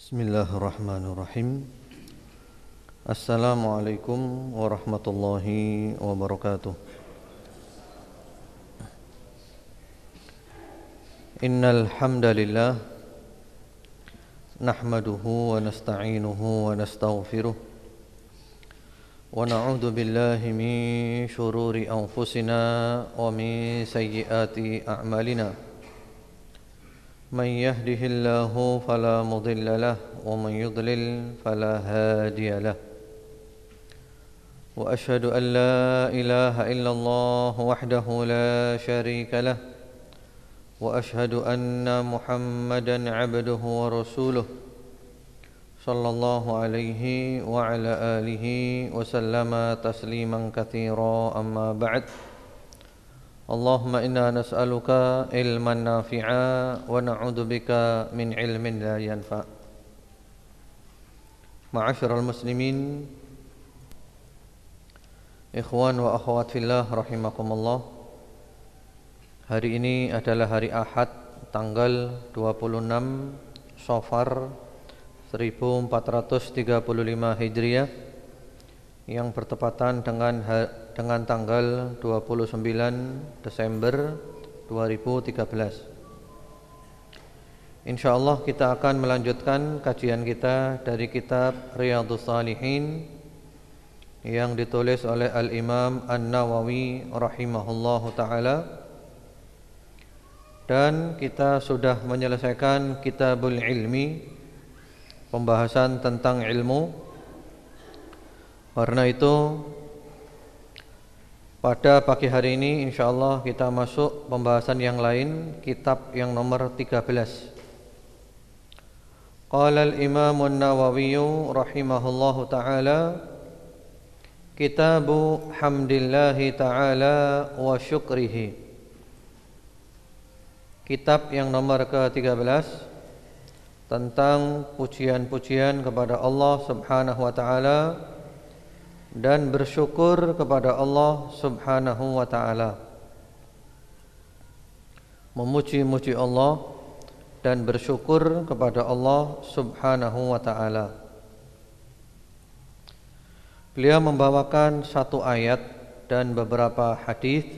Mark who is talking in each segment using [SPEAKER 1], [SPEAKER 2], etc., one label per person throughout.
[SPEAKER 1] Bismillahirrahmanirrahim. Assalamualaikum warahmatullahi wabarakatuh. Innal hamdalillah nahmaduhu wa nasta'inuhu wa nastaghfiruh wa na'udzu billahi min shururi anfusina wa min sayyiati a'malina. من يهده الله فلا مضل له ومن يضلل فلا هادي له وأشهد أن لا إله إلا الله وحده لا شريك له وأشهد أن محمدا عبده ورسوله صلى الله عليه وعلى آله وسلم تسليما كثيرا أما بعد اللهم إنا نسألك علما نافعا ونعوذ بك من علم لا ينفع. Ma'asyiral muslimin, ikhwan wa akhwat fillah rahimakumullah. Hari ini adalah hari Ahad tanggal 26 Safar 1435 Hijriah yang bertepatan dengan tanggal 29 Desember 2013. Insyaallah kita akan melanjutkan kajian kita dari kitab Riyadhus Shalihin yang ditulis oleh Al-Imam An-Nawawi rahimahullahu taala, dan kita sudah menyelesaikan Kitabul Ilmi, pembahasan tentang ilmu. Karena itu pada pagi hari ini insyaallah kita masuk pembahasan yang lain, kitab yang nomor 13. Qala al-Imam an-Nawawi rahimahullahu taala, Kitabu hamdillahi taala wa syukrihi. Kitab yang nomor ke-13 tentang pujian-pujian kepada Allah Subhanahu wa taala dan bersyukur kepada Allah Subhanahu wa ta'ala. Memuji-muji Allah dan bersyukur kepada Allah Subhanahu wa ta'ala. Beliau membawakan satu ayat dan beberapa hadis,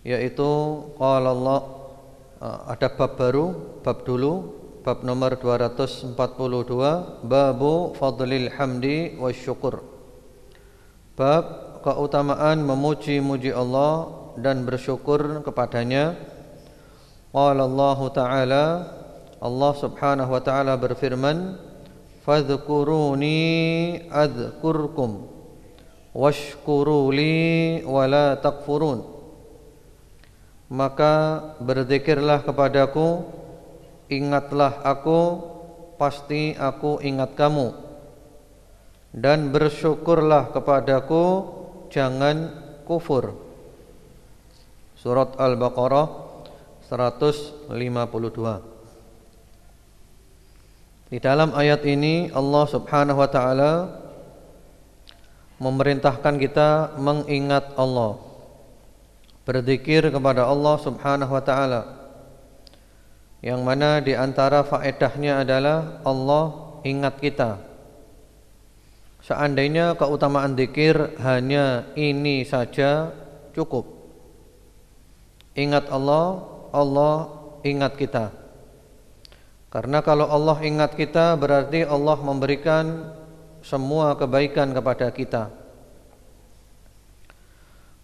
[SPEAKER 1] yaitu qala Allah, ada bab baru, bab nomor 242, babu fadlil hamdi wasyukur. Bab keutamaan memuji-muji Allah dan bersyukur kepadanya. Qala Allah Ta'ala, Allah Subhanahu wa ta'ala berfirman, fadhkuruni adhkurkum washkuruli wala takfurun. Maka berzikirlah kepadaku, ingatlah aku, pasti aku ingat kamu, dan bersyukurlah kepadaku, jangan kufur. Surat Al-Baqarah 152. Di dalam ayat ini Allah Subhanahu wa ta'ala memerintahkan kita mengingat Allah, berzikir kepada Allah Subhanahu wa ta'ala, yang mana di antara faedahnya adalah Allah ingat kita. Seandainya keutamaan zikir hanya ini saja cukup. Ingat Allah, Allah ingat kita. Karena kalau Allah ingat kita berarti Allah memberikan semua kebaikan kepada kita.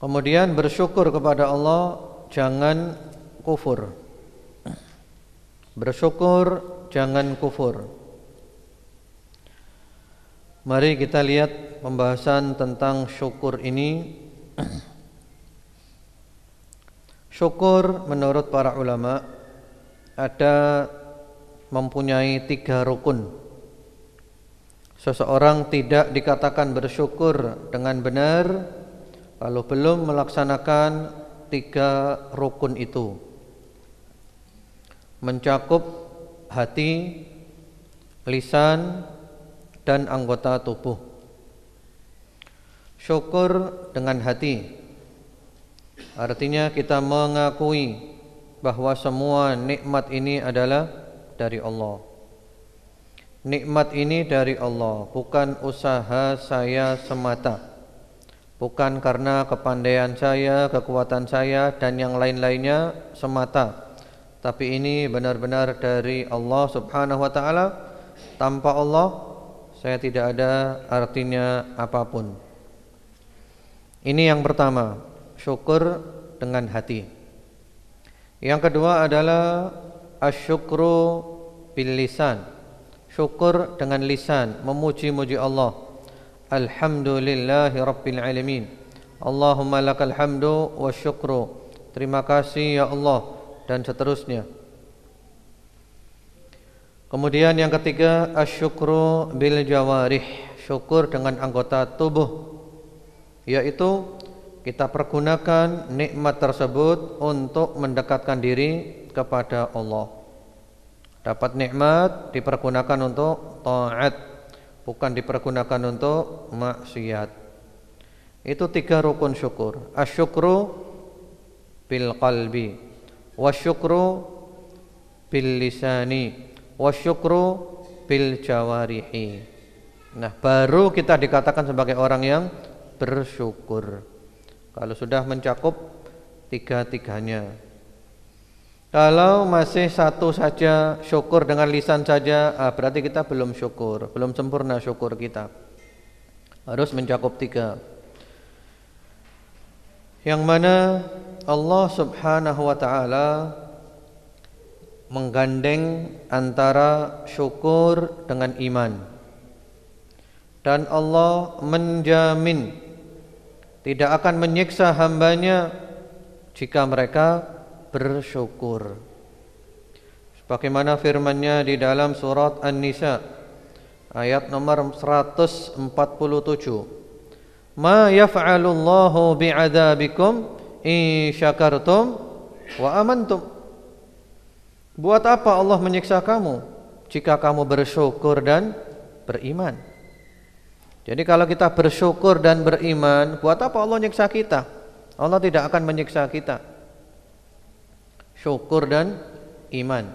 [SPEAKER 1] Kemudian bersyukur kepada Allah, jangan kufur. Bersyukur, jangan kufur. Mari kita lihat pembahasan tentang syukur ini. Syukur menurut para ulama ada mempunyai 3 rukun. Seseorang tidak dikatakan bersyukur dengan benar kalau belum melaksanakan 3 rukun itu. Mencakup hati, lisan, dan anggota tubuh. Syukur dengan hati, artinya kita mengakui bahwa semua nikmat ini adalah dari Allah. nikmat ini dari Allah, bukan usaha saya semata, bukan karena kepandaian saya, kekuatan saya dan yang lain-lainnya semata, tapi ini benar-benar dari Allah Subhanahu wa taala. Tanpa Allah saya tidak ada artinya apapun. Ini yang pertama, syukur dengan hati. Yang kedua adalah asyukru bil lisan, syukur dengan lisan, memuji-muji Allah. Alhamdulillahi rabbil alamin, Allahumma lakal hamdu wa syukru, terima kasih ya Allah, dan seterusnya. Kemudian yang ketiga, asyukru bil jawarih, syukur dengan anggota tubuh, yaitu kita pergunakan nikmat tersebut untuk mendekatkan diri kepada Allah. Dapat nikmat dipergunakan untuk taat, bukan dipergunakan untuk maksiat. Itu 3 rukun syukur. Asyukru bil qalbi, wasyukru bil lisani, wasyukru bil jawarihi. Nah, baru kita dikatakan sebagai orang yang bersyukur kalau sudah mencakup 3-tiganya. Kalau masih satu saja, syukur dengan lisan saja, berarti kita belum syukur, belum sempurna syukur kita. Harus mencakup 3. Yang mana Allah Subhanahu wa taala menggandeng antara syukur dengan iman. Dan Allah menjamin tidak akan menyiksa hambanya jika mereka bersyukur. Sebagaimana firman-Nya di dalam surat An-Nisa ayat nomor 147. Ma yaf'alullahu bi'adzabikum in syakartum wa amantum. Buat apa Allah menyiksa kamu jika kamu bersyukur dan beriman? Jadi kalau kita bersyukur dan beriman, buat apa Allah nyiksa kita? Allah tidak akan menyiksa kita. Syukur dan iman.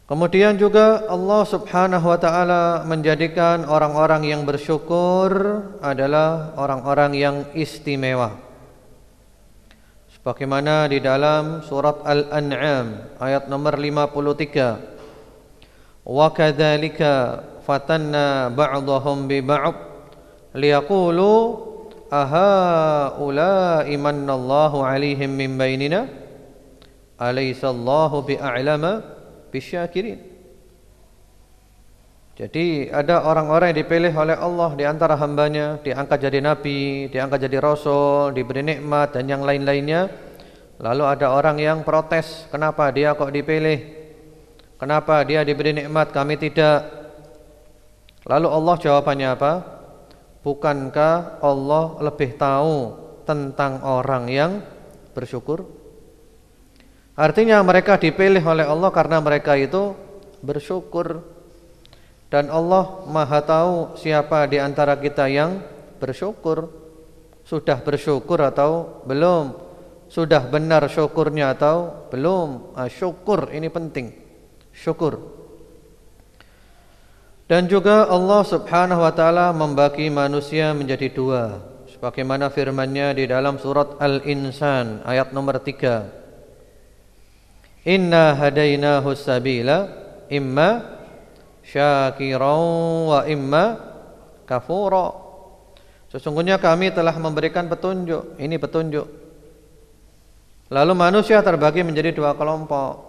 [SPEAKER 1] Kemudian juga Allah Subhanahu wa taala menjadikan orang-orang yang bersyukur adalah orang-orang yang istimewa. Sebagaimana di dalam surat Al-An'am ayat nomor 53. Wa kadzalika fatanna ba'dahum bi ba'd liyaqulu aha ula'i manallahu 'alaihim min bainina alaysa Allahu bi'a'lama bisyakirin. Jadi ada orang-orang yang dipilih oleh Allah di antara hambanya, diangkat jadi nabi, diangkat jadi rasul, diberi nikmat dan yang lain-lainnya. Lalu ada orang yang protes, kenapa dia kok dipilih? Kenapa dia diberi nikmat, kami tidak? Lalu Allah jawabannya apa? Bukankah Allah lebih tahu tentang orang yang bersyukur? Artinya mereka dipilih oleh Allah karena mereka itu bersyukur. Dan Allah Maha tahu siapa di antara kita yang bersyukur. Sudah bersyukur atau belum? Sudah benar syukurnya atau belum? Syukur ini penting. Syukur. Dan juga Allah Subhanahu wa taala membagi manusia menjadi 2. Sebagaimana firman-Nya di dalam surat Al-Insan ayat nomor 3. Inna hadainahu sabila imma syakiran wa imma kafura. Sesungguhnya kami telah memberikan petunjuk. Ini petunjuk. Lalu manusia terbagi menjadi 2 kelompok,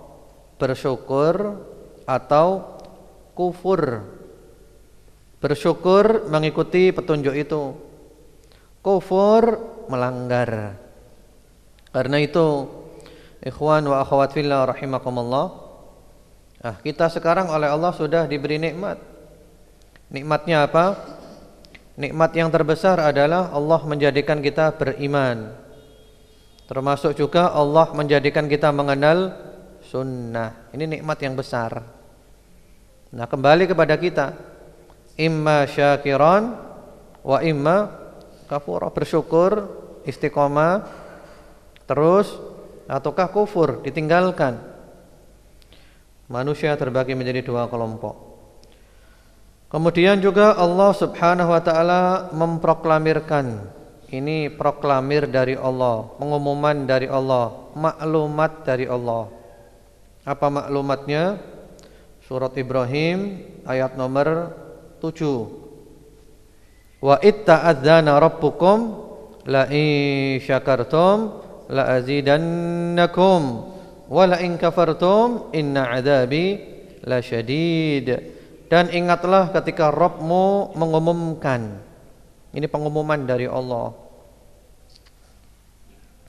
[SPEAKER 1] bersyukur atau kufur. Bersyukur mengikuti petunjuk itu, kufur melanggar. Karena itu ikhwan wa akhwat fillah rahimakumullah, kita sekarang oleh Allah sudah diberi nikmat. Nikmatnya apa? Nikmat yang terbesar adalah Allah menjadikan kita beriman. Termasuk juga Allah menjadikan kita mengenal sunnah. Ini nikmat yang besar. Nah, kembali kepada kita, imma syakiran wa imma kafura, bersyukur, istiqomah terus, ataukah kufur, ditinggalkan. Manusia terbagi menjadi dua kelompok. Kemudian juga Allah Subhanahu wa taala memproklamirkan, ini proklamir dari Allah, pengumuman dari Allah, maklumat dari Allah. Apa maklumatnya? Surat Ibrahim ayat nomor 7. Wa itta'adzana rabbukum la in syakartum la azidannakum wa la in kafartum inna adzabi lasyadid. Dan ingatlah ketika Rabbmu mengumumkan. Ini pengumuman dari Allah.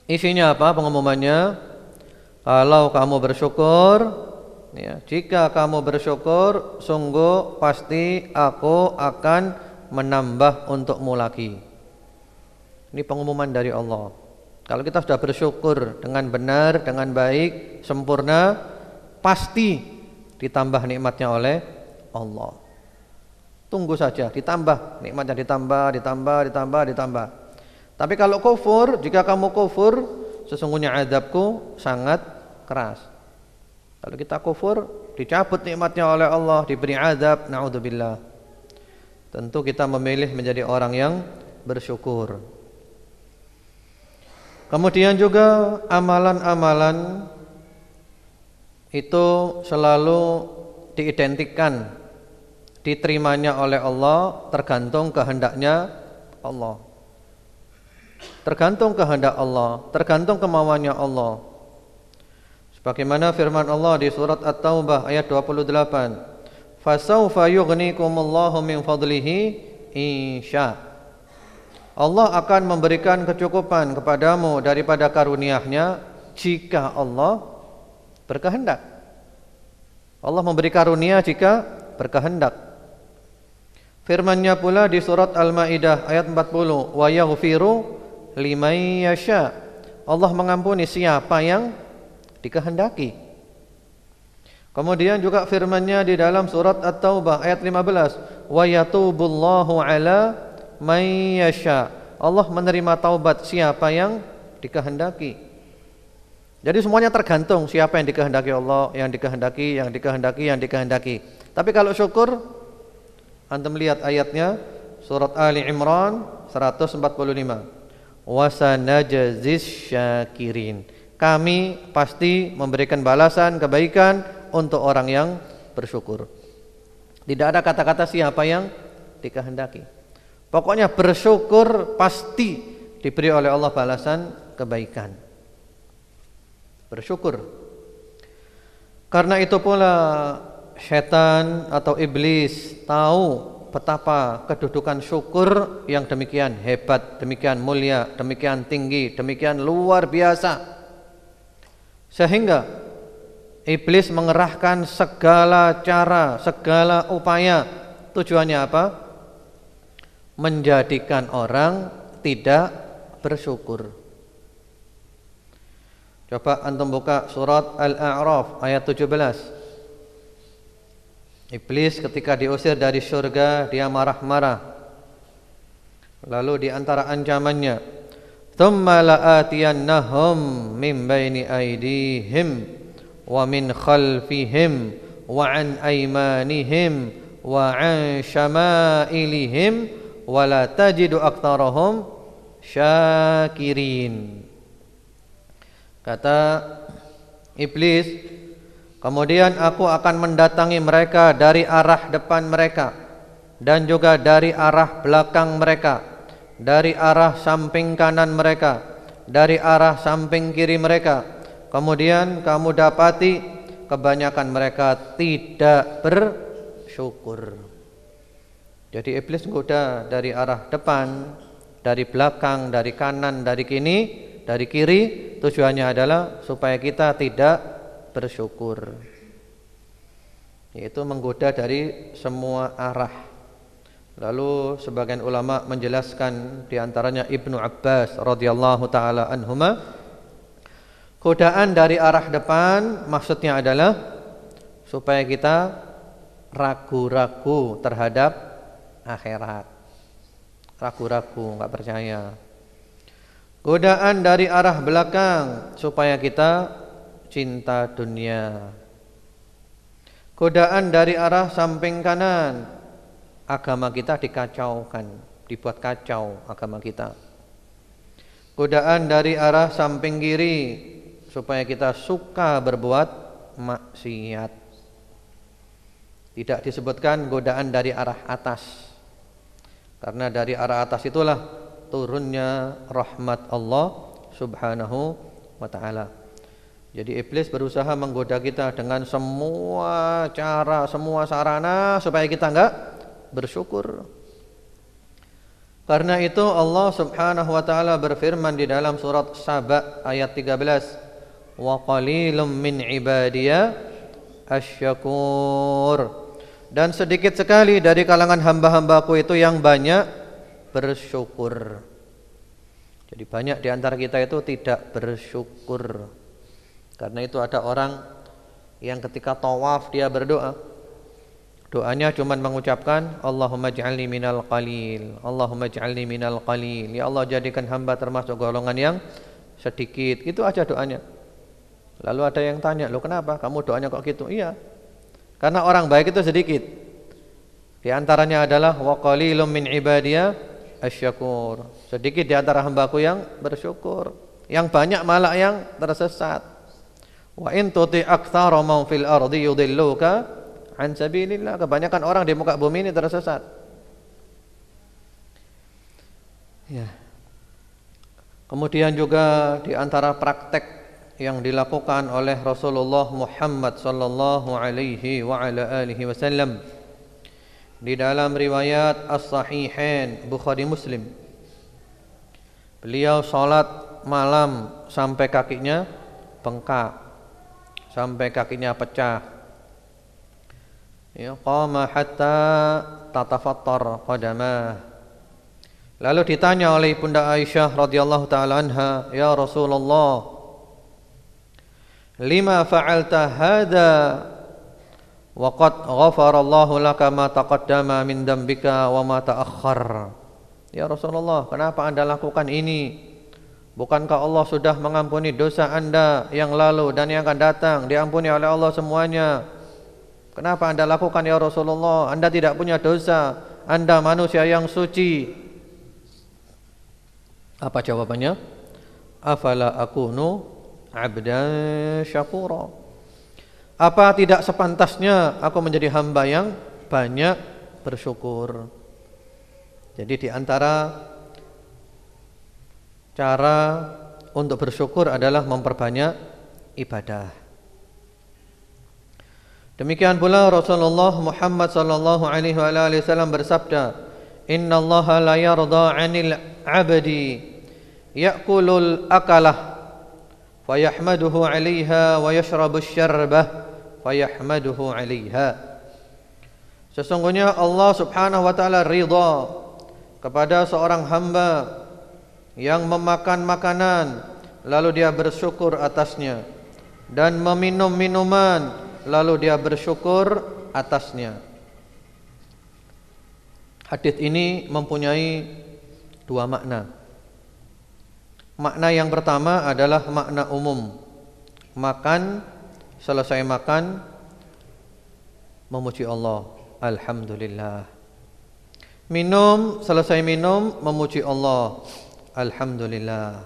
[SPEAKER 1] Isinya apa pengumumannya? Kalau kamu bersyukur, ya, jika kamu bersyukur, sungguh pasti aku akan menambah untukmu lagi. Ini pengumuman dari Allah. Kalau kita sudah bersyukur dengan benar, dengan baik, sempurna, pasti ditambah nikmatnya oleh Allah. Tunggu saja, ditambah nikmatnya, ditambah. Tapi kalau kufur, jika kamu kufur, sesungguhnya azabku sangat keras. Kalau kita kufur, dicabut nikmatnya oleh Allah, diberi azab, naudzubillah. Tentu kita memilih menjadi orang yang bersyukur. Kemudian juga amalan-amalan itu selalu diidentikan, diterimanya oleh Allah tergantung kehendaknya Allah. Tergantung kehendak Allah, tergantung kemauannya Allah. Sebagaimana firman Allah di surat At-Taubah ayat 28, "Fasawfa yughnikumullahu min fadlihi insya." Allah akan memberikan kecukupan kepadamu daripada karunia-Nya jika Allah berkehendak. Allah memberi karunia jika berkehendak. Firman-Nya pula di surat Al-Maidah ayat 40, "Wa yaghfiru liman yasha." Allah mengampuni siapa yang dikehendaki. Kemudian juga firman-Nya di dalam surat At-Taubah ayat 15, "Wa yatubullahu ala man yasha." Allah menerima taubat siapa yang dikehendaki. Jadi semuanya tergantung siapa yang dikehendaki Allah, yang dikehendaki. Tapi kalau syukur, antum lihat ayatnya surat Ali Imran 145. Wasanajazis syakirin. Kami pasti memberikan balasan kebaikan untuk orang yang bersyukur. Tidak ada kata-kata siapa yang dikehendaki. Pokoknya bersyukur pasti diberi oleh Allah balasan kebaikan. Bersyukur. Karena itu pula setan atau iblis tahu betapa kedudukan syukur yang demikian hebat, demikian mulia, demikian tinggi, demikian luar biasa. Sehingga iblis mengerahkan segala cara, segala upaya. Tujuannya apa? Menjadikan orang tidak bersyukur. Coba antum buka surat Al-A'raf ayat 17. Iblis ketika diusir dari surga, dia marah-marah. Lalu di antara ancamannya, "Tsumma la'atiyannahum min baini aydihim wa min khalfihim wa an aymanihim wa an syama'ilihim wa la tajidu aktsarahum syakirin." Kata iblis, kemudian aku akan mendatangi mereka dari arah depan mereka dan juga dari arah belakang mereka, dari arah samping kanan mereka, dari arah samping kiri mereka. Kemudian kamu dapati kebanyakan mereka tidak bersyukur. Jadi iblis menggoda dari arah depan, dari belakang, dari kanan, dari kiri, tujuannya adalah supaya kita tidak bersyukur. Yaitu menggoda dari semua arah. Lalu sebagian ulama menjelaskan, di antaranya Ibnu Abbas radhiyallahu taala anhuma, godaan dari arah depan maksudnya adalah supaya kita ragu-ragu terhadap akhirat. Ragu-ragu, enggak percaya. Godaan dari arah belakang supaya kita cinta dunia. Godaan dari arah samping kanan, agama kita dikacaukan, dibuat kacau agama kita. Godaan dari arah samping kiri, supaya kita suka berbuat maksiat. Tidak disebutkan godaan dari arah atas, karena dari arah atas itulah turunnya rahmat Allah subhanahu wa ta'ala. Jadi iblis berusaha menggoda kita dengan semua cara, semua sarana supaya kita enggak bersyukur. Karena itu Allah subhanahu wa ta'ala berfirman di dalam surat Saba ayat 13, wa qalilum min ibadiya asyakur. Dan sedikit sekali dari kalangan hamba-hambaku itu yang banyak bersyukur. Jadi banyak di antara kita itu tidak bersyukur. Karena itu ada orang yang ketika tawaf dia berdoa, doanya cuma mengucapkan Allahumma ij'alni minal qalil, Allahumma ij'alni minal qalil. Ya Allah, jadikan hamba termasuk golongan yang sedikit. Itu aja doanya. Lalu ada yang tanya, "Loh kenapa kamu doanya kok gitu?" Iya, karena orang baik itu sedikit. Di antaranya adalah wa qalilum min ibadiya asyakur. Sedikit di antara hambaku yang bersyukur. Yang banyak malah yang tersesat. Wa in tuti aktsara man fil ardi yudilluka an sabilillah. Kebanyakan orang di muka bumi ini tersesat. Ya. Kemudian juga di antara praktek yang dilakukan oleh Rasulullah Muhammad sallallahu alaihi wa ala alihi wasallam di dalam riwayat As-Sahihain Bukhari Muslim, beliau salat malam sampai kakinya bengkak, sampai kakinya pecah. Ya, qama hatta tatafattar qadamah. Lalu ditanya oleh Bunda Aisyah radhiyallahu taala anha, "Ya Rasulullah, lima fa'alta hadza wa qad ghafarallahu laka ma taqaddama min dambika wa ma ta'akhkhar." Ya Rasulullah, kenapa Anda lakukan ini? Bukankah Allah sudah mengampuni dosa Anda yang lalu dan yang akan datang? Diampuni oleh Allah semuanya. Kenapa Anda lakukan ya Rasulullah? Anda tidak punya dosa, Anda manusia yang suci. Apa jawabannya? Afala akunu abdan syakura. Apa tidak sepantasnya aku menjadi hamba yang banyak bersyukur? Jadi di antara cara untuk bersyukur adalah memperbanyak ibadah. Demikian pula Rasulullah Muhammad sallallahu alaihi wasallam bersabda, "Innallaha la yarda 'anil 'abdi ya'kulul akalah fayahmaduhu 'alaiha wa yashrabu syarbah fayahmaduhu 'alaiha." Sesungguhnya Allah subhanahu wa ta'ala ridha kepada seorang hamba yang memakan makanan lalu dia bersyukur atasnya, dan meminum minuman lalu dia bersyukur atasnya. Hadis ini mempunyai dua makna. Makna yang pertama adalah makna umum. Makan, selesai makan memuji Allah, alhamdulillah. Minum, selesai minum memuji Allah, alhamdulillah.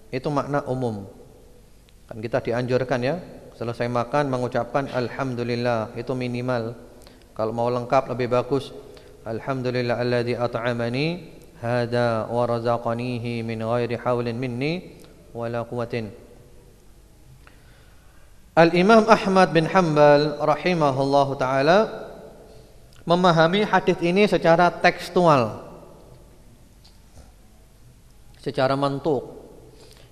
[SPEAKER 1] Itu makna umum. Kan kita dianjurkan ya, selesai makan mengucapkan alhamdulillah, itu minimal. Kalau mau lengkap lebih bagus, alhamdulillah alladzi at'amani hada wa razaqanihi min ghairi haulin minni wala quwwatin. Al-Imam Ahmad bin Hanbal rahimahullahu taala memahami hadis ini secara tekstual, secara mantuk,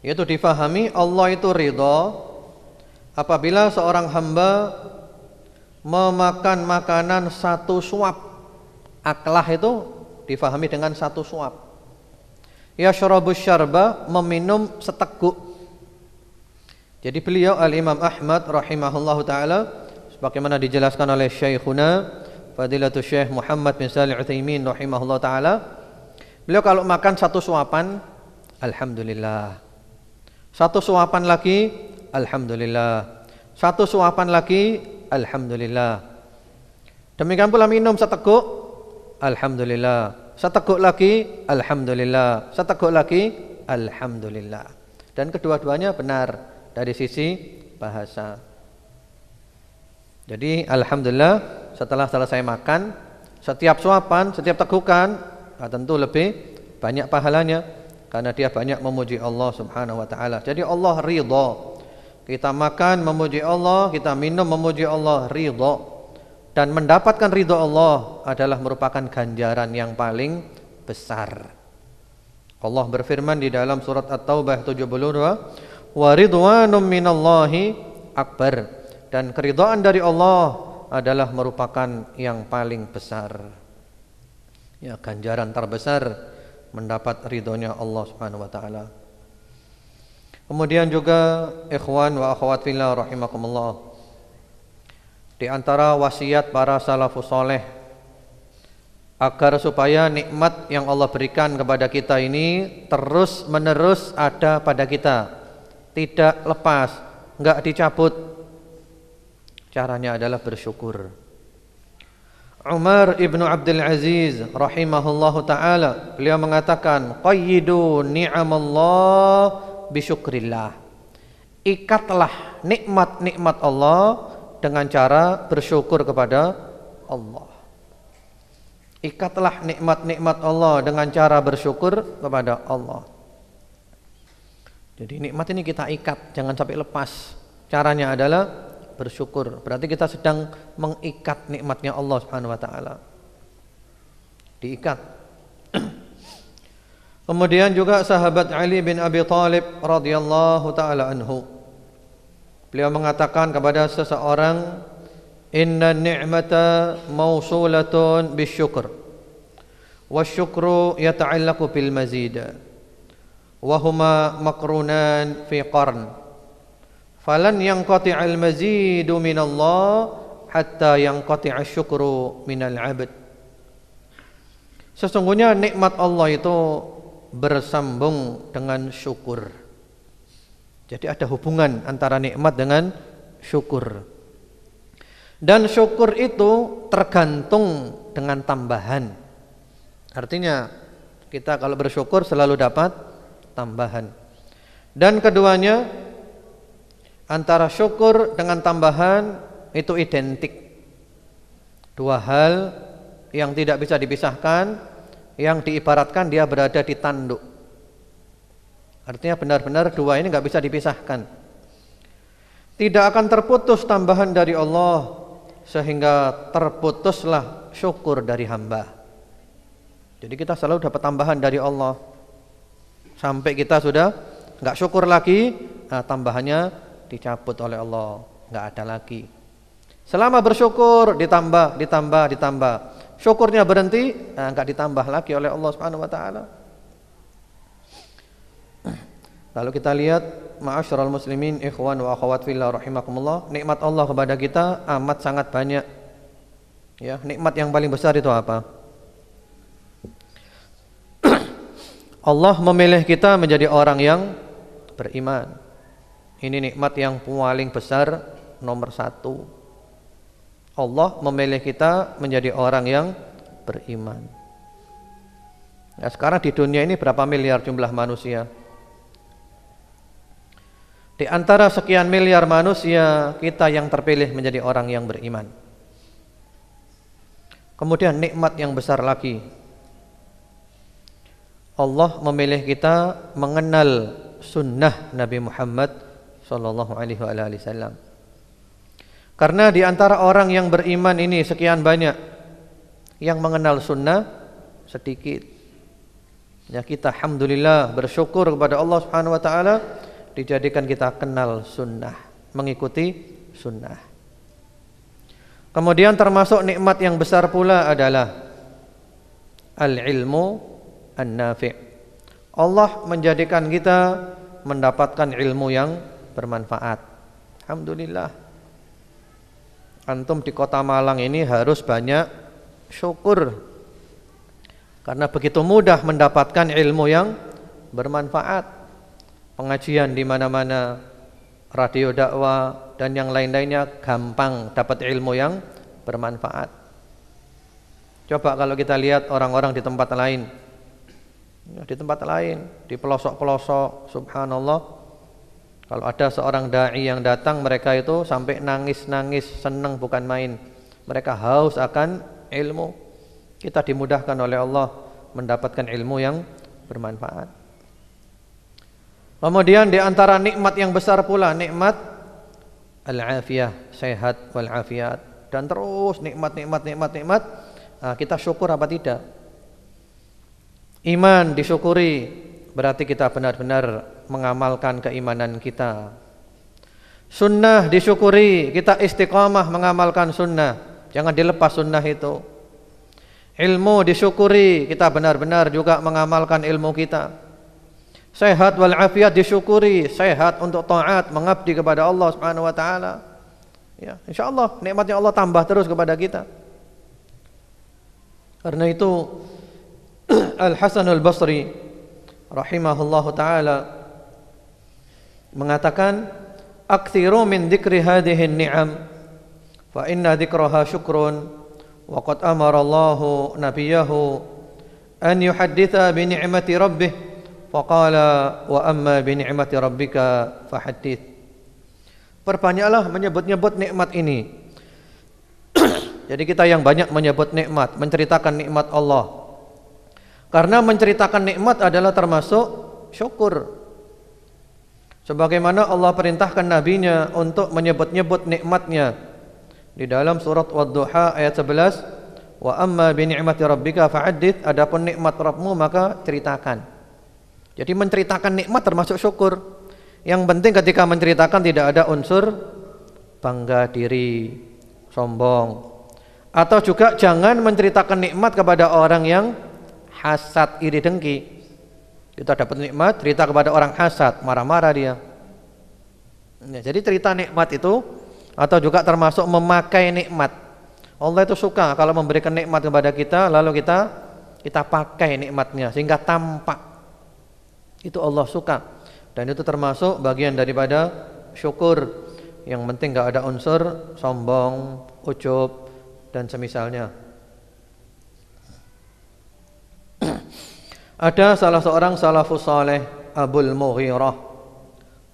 [SPEAKER 1] yaitu difahami Allah itu ridha apabila seorang hamba memakan makanan satu suap. Aklah itu difahami dengan satu suap. Yashrabu syarba, meminum seteguk. Jadi beliau Al-Imam Ahmad rahimahullahu taala sebagaimana dijelaskan oleh Syekhuna Fadilatul Syekh Muhammad bin Shalih Utsaimin rahimahullahu taala, beliau kalau makan satu suapan alhamdulillah, satu suapan lagi alhamdulillah, satu suapan lagi alhamdulillah. Demikian pula minum seteguk, alhamdulillah. Seteguk lagi, alhamdulillah. Seteguk lagi, alhamdulillah. Dan kedua-duanya benar dari sisi bahasa. Jadi alhamdulillah setelah selesai makan, setiap suapan, setiap tegukan tentu lebih banyak pahalanya karena dia banyak memuji Allah Subhanahu wa taala. Jadi Allah ridha. Kita makan memuji Allah, kita minum memuji Allah, ridha. Dan mendapatkan ridha Allah adalah merupakan ganjaran yang paling besar. Allah berfirman di dalam surat At-Taubah 72, "Wa ridwanum minallahi akbar." Dan keridhaan dari Allah adalah merupakan yang paling besar. Ya, ganjaran terbesar mendapat ridhonya Allah Subhanahu wa taala. Kemudian juga ikhwan wa akhwat fillah rahimakumullah, di antara wasiat para salafus saleh agar supaya nikmat yang Allah berikan kepada kita ini terus menerus ada pada kita, tidak lepas, enggak dicabut. Caranya adalah bersyukur. Umar ibnu Abdul Aziz rahimahullahu ta'ala, beliau mengatakan, qayyidu ni'amallah bisyukrillah. Ikatlah nikmat-nikmat Allah dengan cara bersyukur kepada Allah. Ikatlah nikmat-nikmat Allah dengan cara bersyukur kepada Allah. Jadi nikmat ini kita ikat, jangan sampai lepas. Caranya adalah bersyukur. Berarti kita sedang mengikat nikmatnya Allah Subhanahu wa taala. Diikat. Kemudian juga sahabat Ali bin Abi Thalib radhiyallahu taala anhu, beliau mengatakan kepada seseorang, inna ni'mata mausulatun bisyukr wasyukru yata'allaqu bil mazid wa huma maqrunan fi qarn falan yanqati'al mazidu minallah hatta yanqati'a syukru minal 'abd. Sesungguhnya nikmat Allah itu bersambung dengan syukur. Jadi ada hubungan antara nikmat dengan syukur. Dan syukur itu tergantung dengan tambahan. Artinya kita kalau bersyukur selalu dapat tambahan. Dan keduanya, antara syukur dengan tambahan itu identik. Dua hal yang tidak bisa dipisahkan, yang diibaratkan dia berada di tanduk. Artinya benar-benar dua ini nggak bisa dipisahkan. Tidak akan terputus tambahan dari Allah sehingga terputuslah syukur dari hamba. Jadi kita selalu dapat tambahan dari Allah. Sampai kita sudah nggak syukur lagi, nah tambahannya dicabut oleh Allah, nggak ada lagi. Selama bersyukur ditambah. Syukurnya berhenti, enggak ditambah lagi oleh Allah Subhanahu wa taala. Lalu kita lihat ma'asyiral muslimin ikhwan wa akhwat fillah rahimakumullah, nikmat Allah kepada kita amat sangat banyak. Ya, nikmat yang paling besar itu apa? Allah memilih kita menjadi orang yang beriman. Ini nikmat yang paling besar nomor satu. Allah memilih kita menjadi orang yang beriman. Nah, sekarang di dunia ini berapa miliar jumlah manusia? Di antara sekian miliar manusia, kita yang terpilih menjadi orang yang beriman. Kemudian nikmat yang besar lagi, Allah memilih kita mengenal sunnah Nabi Muhammad sallallahu alaihi wasallam. Karena di antara orang yang beriman ini sekian banyak, yang mengenal sunnah sedikit. Ya, kita alhamdulillah bersyukur kepada Allah Subhanahu wa taala dijadikan kita kenal sunnah, mengikuti sunnah. Kemudian termasuk nikmat yang besar pula adalah al-ilmu an-nafi'. Allah menjadikan kita mendapatkan ilmu yang bermanfaat. Alhamdulillah. Antum di kota Malang ini harus banyak syukur, karena begitu mudah mendapatkan ilmu yang bermanfaat. Pengajian di mana-mana, radio dakwah dan yang lain-lainnya gampang dapat ilmu yang bermanfaat. Coba kalau kita lihat orang-orang di tempat lain, di tempat lain, di pelosok-pelosok, subhanallah, kalau ada seorang da'i yang datang, mereka itu sampai nangis-nangis, senang bukan main. Mereka haus akan ilmu. Kita dimudahkan oleh Allah mendapatkan ilmu yang bermanfaat. Kemudian di antara nikmat yang besar pula nikmat al-afiyah, sehat wal afiat, dan terus nikmat. Nah, kita syukur apa tidak? Iman disyukuri, berarti kita benar-benar mengamalkan keimanan kita. Sunnah disyukuri, kita istiqamah mengamalkan sunnah, jangan dilepas sunnah itu. Ilmu disyukuri, kita benar-benar juga mengamalkan ilmu kita. Sehat wal afiat disyukuri, sehat untuk taat, mengabdi kepada Allah Subhanahu wa taala. Ya, insyaallah nikmatnya Allah tambah terus kepada kita. Karena itu Al-Hasan Al-Basri rahimahullahu taala mengatakan, "Aktsiru min dzikri hadhihi an-ni'am fa inna dzikraha syukrun wa qad amara Allahu nabiyahu an yuhadditha bi ni'mati rabbih faqala wa amma bi ni'mati rabbika fahaddits." Perbanyaklah menyebut-nyebut nikmat ini. Jadi kita yang banyak menyebut nikmat, menceritakan nikmat Allah. Karena menceritakan nikmat adalah termasuk syukur. Sebagaimana Allah perintahkan nabinya untuk menyebut-nyebut nikmatnya. Di dalam surat Wad-Duha ayat 11, wa amma bi ni'mati rabbika fa'addits, adapun nikmat Rabbmu maka ceritakan. Jadi menceritakan nikmat termasuk syukur. Yang penting ketika menceritakan tidak ada unsur bangga diri, sombong. Atau juga jangan menceritakan nikmat kepada orang yang hasad, iri dengki. Kita dapat nikmat, cerita kepada orang hasad, marah-marah dia. Ya, jadi cerita nikmat itu atau juga termasuk memakai nikmat. Allah itu suka kalau memberikan nikmat kepada kita, lalu kita pakai nikmatnya sehingga tampak. Itu Allah suka. Dan itu termasuk bagian daripada syukur. Yang penting gak ada unsur sombong, ujub dan semisalnya. Ada salah seorang salafus saleh, Abul Mughirah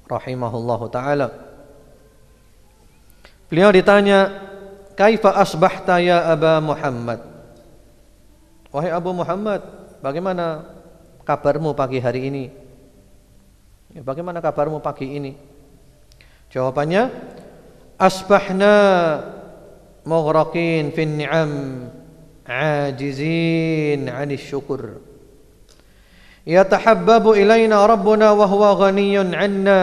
[SPEAKER 1] rahimahullahu taala. Beliau ditanya, "Kaifa asbahta ya Aba Muhammad?" Wahai Abu Muhammad, bagaimana kabarmu pagi hari ini? Bagaimana kabarmu pagi ini? Jawabannya, "Asbahna mughraqin fin ni'am, ajizin 'anis syukur. Yatahabbabu ilaina rabbuna wa huwa ghaniyyun 'anna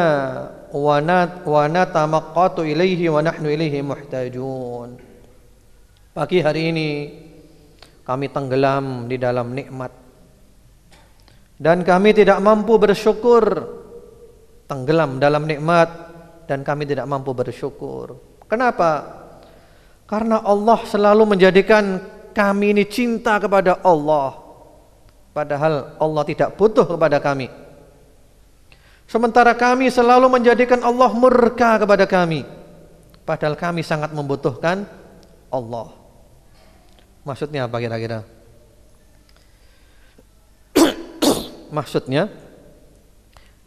[SPEAKER 1] wa natamaqqatu ilaihi wa nahnu ilaihi muhtajun." Pagi hari ini kami tenggelam di dalam nikmat dan kami tidak mampu bersyukur. Tenggelam dalam nikmat dan kami tidak mampu bersyukur. Kenapa? Karena Allah selalu menjadikan kami ini cinta kepada Allah, padahal Allah tidak butuh kepada kami. Sementara kami selalu menjadikan Allah murka kepada kami, padahal kami sangat membutuhkan Allah. Maksudnya apa kira-kira? Maksudnya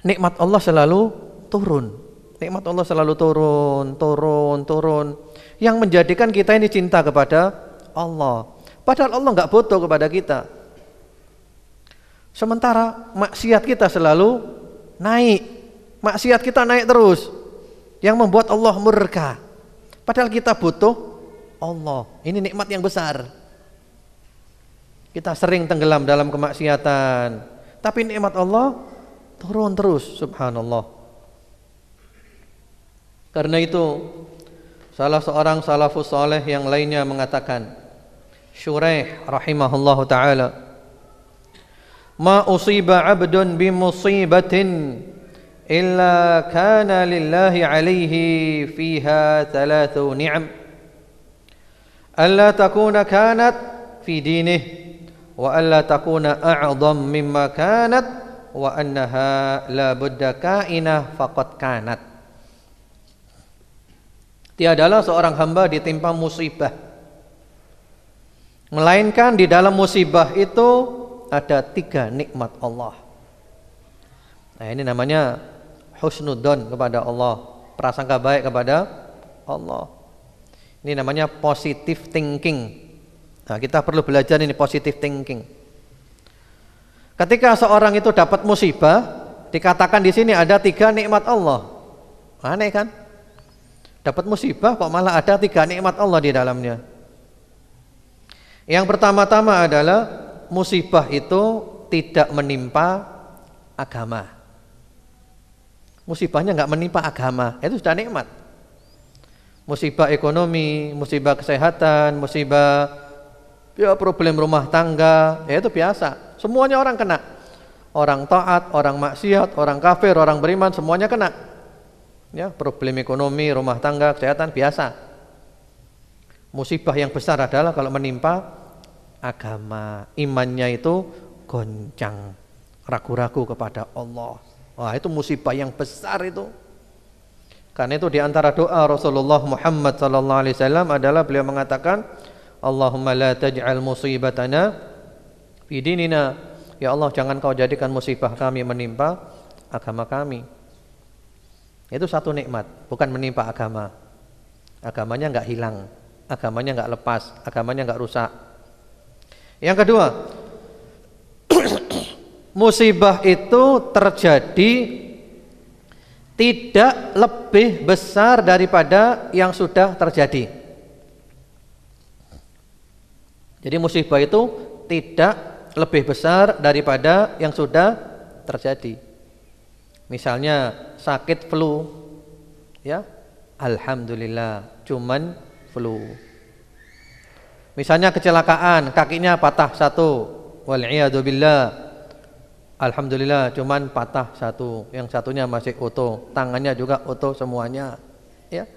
[SPEAKER 1] nikmat Allah selalu turun. Nikmat Allah selalu turun, yang menjadikan kita ini cinta kepada Allah. Padahal Allah enggak butuh kepada kita. Sementara maksiat kita selalu naik. Maksiat kita naik terus, yang membuat Allah murka. Padahal kita butuh Allah. Ini nikmat yang besar. Kita sering tenggelam dalam kemaksiatan, tapi nikmat Allah turun terus, subhanallah. Karena itu salah seorang salafus saleh yang lainnya mengatakan, Syuraih rahimahullahu taala, "Ma usiba 'abdun bi musibatin illa kana lillahi 'alaihi fiha thalathu ni'am. Alla takuna kanat fi dinihi wa alla takuna a'dham mimma kanat wa annaha la budda kainah faqad kanat." Tiadalah seorang hamba ditimpa musibah Melainkan di dalam musibah itu ada 3 nikmat Allah. Nah, ini namanya husnudzon kepada Allah, prasangka baik kepada Allah. Ini namanya positive thinking. Nah, kita perlu belajar ini positive thinking. Ketika seorang itu dapat musibah, dikatakan di sini ada 3 nikmat Allah. Aneh kan? Dapat musibah kok malah ada 3 nikmat Allah di dalamnya. Yang pertama-tama adalah musibah itu tidak menimpa agama. Musibahnya enggak menimpa agama, itu sudah nikmat. Musibah ekonomi, musibah kesehatan, musibah problem rumah tangga, ya itu biasa. Semuanya orang kena. Orang taat, orang maksiat, orang kafir, orang beriman, semuanya kena. Ya, problem ekonomi, rumah tangga, kesehatan biasa. Musibah yang besar adalah kalau menimpa agama, imannya itu goncang, ragu-ragu kepada Allah. Wah, itu musibah yang besar itu. Karena itu di antara doa Rasulullah Muhammad sallallahu alaihi wasallam adalah beliau mengatakan, Allahumma la taj'al musibatana fi dinina. Ya Allah, jangan kau jadikan musibah kami menimpa agama kami. Itu satu nikmat, bukan menimpa agama. Agamanya enggak hilang, agamanya enggak lepas, agamanya enggak rusak. Yang kedua, musibah itu terjadi tidak lebih besar daripada yang sudah terjadi. Jadi musibah itu tidak lebih besar daripada yang sudah terjadi. Misalnya sakit flu, ya, alhamdulillah cuman flu. Misalnya kecelakaan, kakinya patah 1, wal'iyadzubillah, alhamdulillah cuman patah 1, yang satunya masih utuh, tangannya juga utuh semuanya, ya.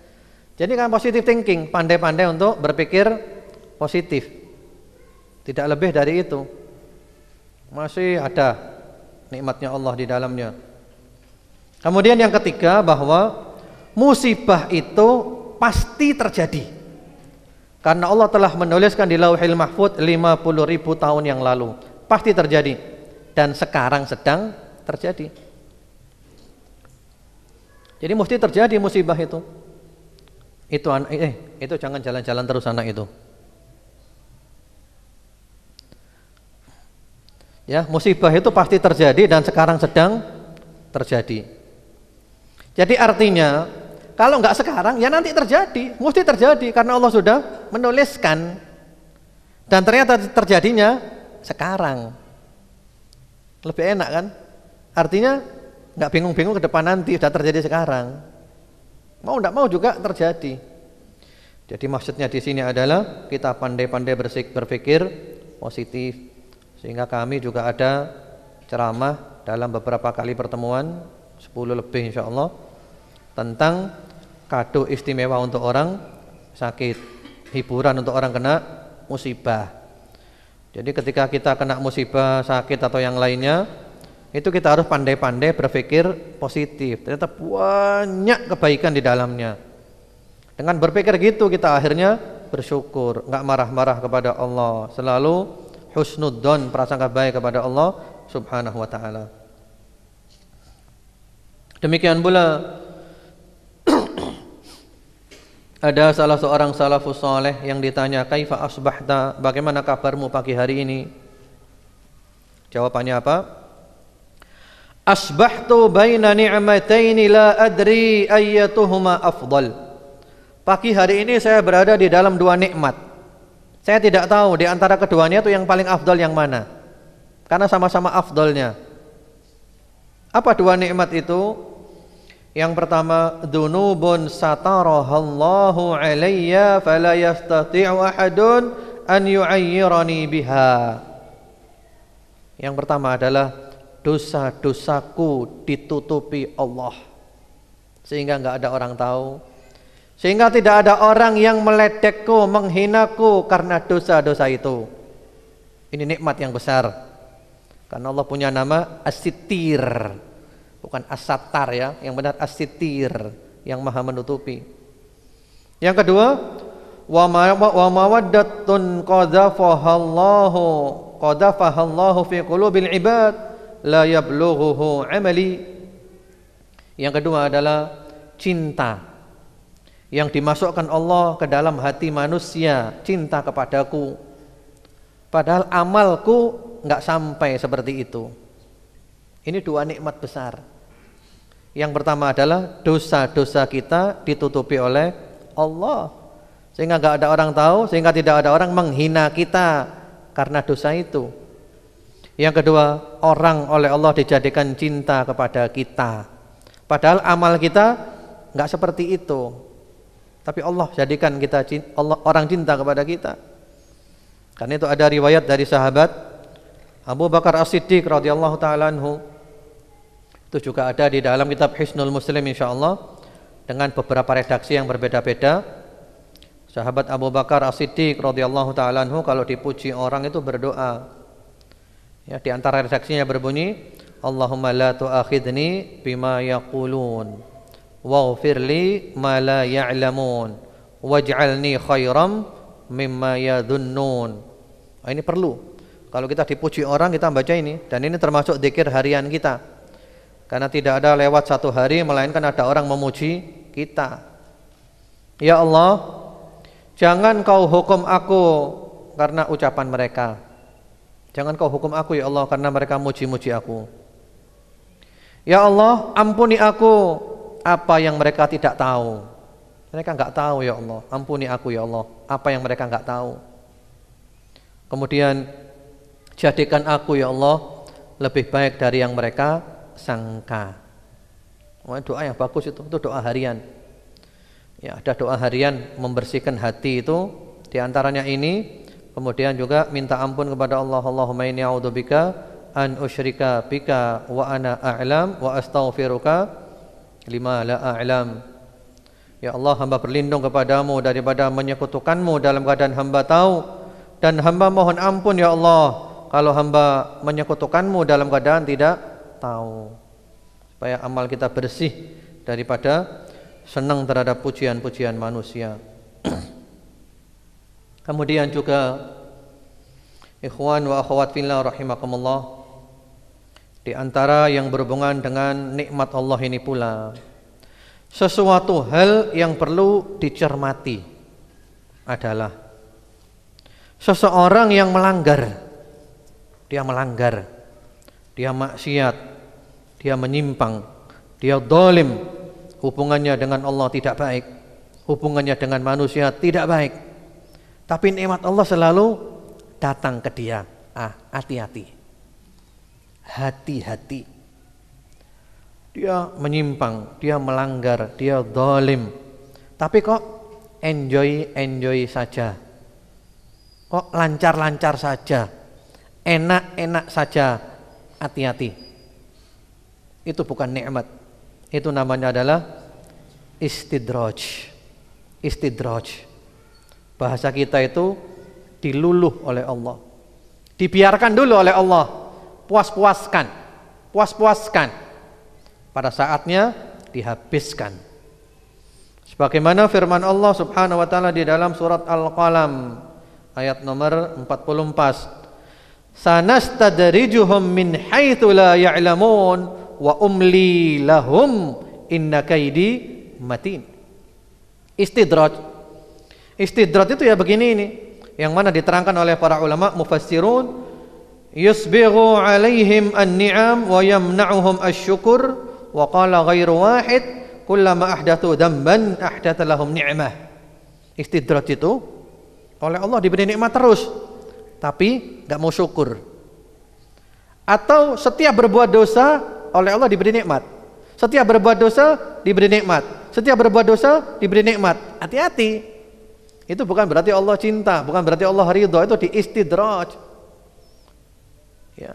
[SPEAKER 1] Jadi kan positive thinking, pandai-pandai untuk berpikir positif. Tidak lebih dari itu. Masih ada nikmatnya Allah di dalamnya. Kemudian yang ketiga, bahwa musibah itu pasti terjadi. Karena Allah telah menuliskan di Lauhil Mahfuz 50.000 tahun yang lalu. Pasti terjadi. Dan sekarang sedang terjadi. Jadi mesti terjadi musibah itu. Itu jangan jalan-jalan terus anak itu. Ya, musibah itu pasti terjadi dan sekarang sedang terjadi. Jadi artinya kalau enggak sekarang ya nanti terjadi, mesti terjadi karena Allah sudah menuliskan. Dan ternyata terjadinya sekarang. Lebih enak kan? Artinya enggak bingung-bingung ke depan nanti, sudah terjadi sekarang. Mau enggak mau juga terjadi. Jadi maksudnya di sini adalah kita pandai-pandai berpikir positif. Sehingga kami juga ada ceramah dalam beberapa kali pertemuan, 10 lebih insyaallah, tentang kado istimewa untuk orang sakit, hiburan untuk orang kena musibah. Jadi ketika kita kena musibah, sakit atau yang lainnya, itu kita harus pandai-pandai berpikir positif. Ternyata banyak kebaikan di dalamnya. Dengan berpikir gitu kita akhirnya bersyukur, enggak marah-marah kepada Allah, selalu husnudzon, prasangka baik kepada Allah Subhanahu wa taala. Demikian pula ada salah seorang salafus saleh yang ditanya, "Kaifa asbahta?" Bagaimana kabarmu pagi hari ini? Jawabannya apa? Asbahtu baina ni'mataini la adri ayyatuhuma afdal. Pagi hari ini saya berada di dalam 2 nikmat. Saya tidak tahu di antara keduanya itu yang paling afdal yang mana. Karena sama-sama afdalnya. Apa 2 nikmat itu? Yang pertama, dzunubun satarahallahu alayya fala yastati'u ahadun an yu'ayyirani biha. Yang pertama adalah dosa-dosaku ditutupi Allah sehingga enggak ada orang tahu. Sehingga tidak ada orang yang meledekku, menghinaku karena dosa-dosa itu. Ini nikmat yang besar. Karena Allah punya nama As-Sittir, bukan As-Sattar ya, yang benar As-Sittir, yang maha menutupi. Yang kedua, wa mawaddatun qadhafahallahu fi qulubil ibad la yablughuhu amali. Yang kedua adalah cinta yang dimasukkan Allah ke dalam hati manusia, cinta kepadaku. Padahal amalku enggak sampai seperti itu. Ini dua nikmat besar. Yang pertama adalah dosa-dosa kita ditutupi oleh Allah, sehingga enggak ada orang tahu, sehingga tidak ada orang menghina kita karena dosa itu. Yang kedua, orang oleh Allah dijadikan cinta kepada kita. Padahal amal kita enggak seperti itu. Tapi Allah jadikan kita orang cinta kepada kita. Karena itu ada riwayat dari sahabat Abu Bakar As-Siddiq radhiyallahu taala anhu. Itu juga ada di dalam kitab Hisnul Muslim insyaallah dengan beberapa redaksi yang berbeda-beda. Sahabat Abu Bakar As-Siddiq radhiyallahu taala anhu kalau dipuji orang itu berdoa. Ya, di antara redaksinya berbunyi, Allahumma la tu'akhidni bima yaqulun waghfirli ma la ya'lamun waj'alni khairam mimma yadhunnun. Ini perlu. Kalau kita dipuji orang kita baca ini, dan ini termasuk zikir harian kita. Karena tidak ada lewat satu hari melainkan ada orang memuji kita. Ya Allah, jangan kau hukum aku karena ucapan mereka. Jangan kau hukum aku ya Allah karena mereka muji-muji aku. Ya Allah, ampuni aku apa yang mereka tidak tahu. Mereka enggak tahu ya Allah. Ampuni aku ya Allah apa yang mereka enggak tahu. Kemudian jadikan aku ya Allah lebih baik dari yang mereka sangka. Doa yang bagus itu doa harian. Ya, ada doa harian membersihkan hati itu, di antaranya ini. Kemudian juga minta ampun kepada Allah. Allahumma inni a'udzubika an usyrika bika wa ana a'lam wa astaghfiruka lima la a'lam. Ya Allah, hamba berlindung kepadamu daripada menyekutukanmu dalam keadaan hamba tahu, dan hamba mohon ampun ya Allah kalau hamba menyekutukanmu dalam keadaan tidak tahu. Supaya amal kita bersih daripada senang terhadap pujian-pujian manusia. Kemudian juga ikhwan wa akhwat fillah rahimakumullah, di antara yang berhubungan dengan nikmat Allah ini pula, sesuatu hal yang perlu dicermati adalah seseorang yang melanggar, dia maksiat, dia menyimpang, dia zalim, hubungannya dengan Allah tidak baik, hubungannya dengan manusia tidak baik. Tapi nikmat Allah selalu datang ke dia. Hati-hati. Hati-hati. Dia menyimpang, dia melanggar, dia zalim. Tapi kok enjoy saja. Kok lancar-lancar saja. Enak-enak saja. Hati-hati. Itu bukan nikmat. Itu namanya adalah istidraj. Bahasa kita itu diluluh oleh Allah. Dibiarkan dulu oleh Allah. Puas-puaskan. Pada saatnya dihabiskan. Sebagaimana firman Allah Subhanahu wa taala di dalam surat Al-Qalam ayat nomor 44. Sanastadrijuhum min haitsu la ya'lamun wa umli lahum inna kaidi matin. Istidraj itu ya begini ini, yang mana diterangkan oleh para ulama mufassirun, yusbighu alaihim an-ni'am wa yamna'uhum asy-syukur wa qala ghairu wahid kullama ahdatsu dzamban ahdatsa lahum ni'mah. Istidraj itu oleh Allah diberi nikmat terus tapi enggak mau syukur. Atau setiap berbuat dosa oleh Allah diberi nikmat. Setiap berbuat dosa diberi nikmat. Setiap berbuat dosa diberi nikmat. Hati-hati. Itu bukan berarti Allah cinta, bukan berarti Allah ridha, itu diistidraj. Ya.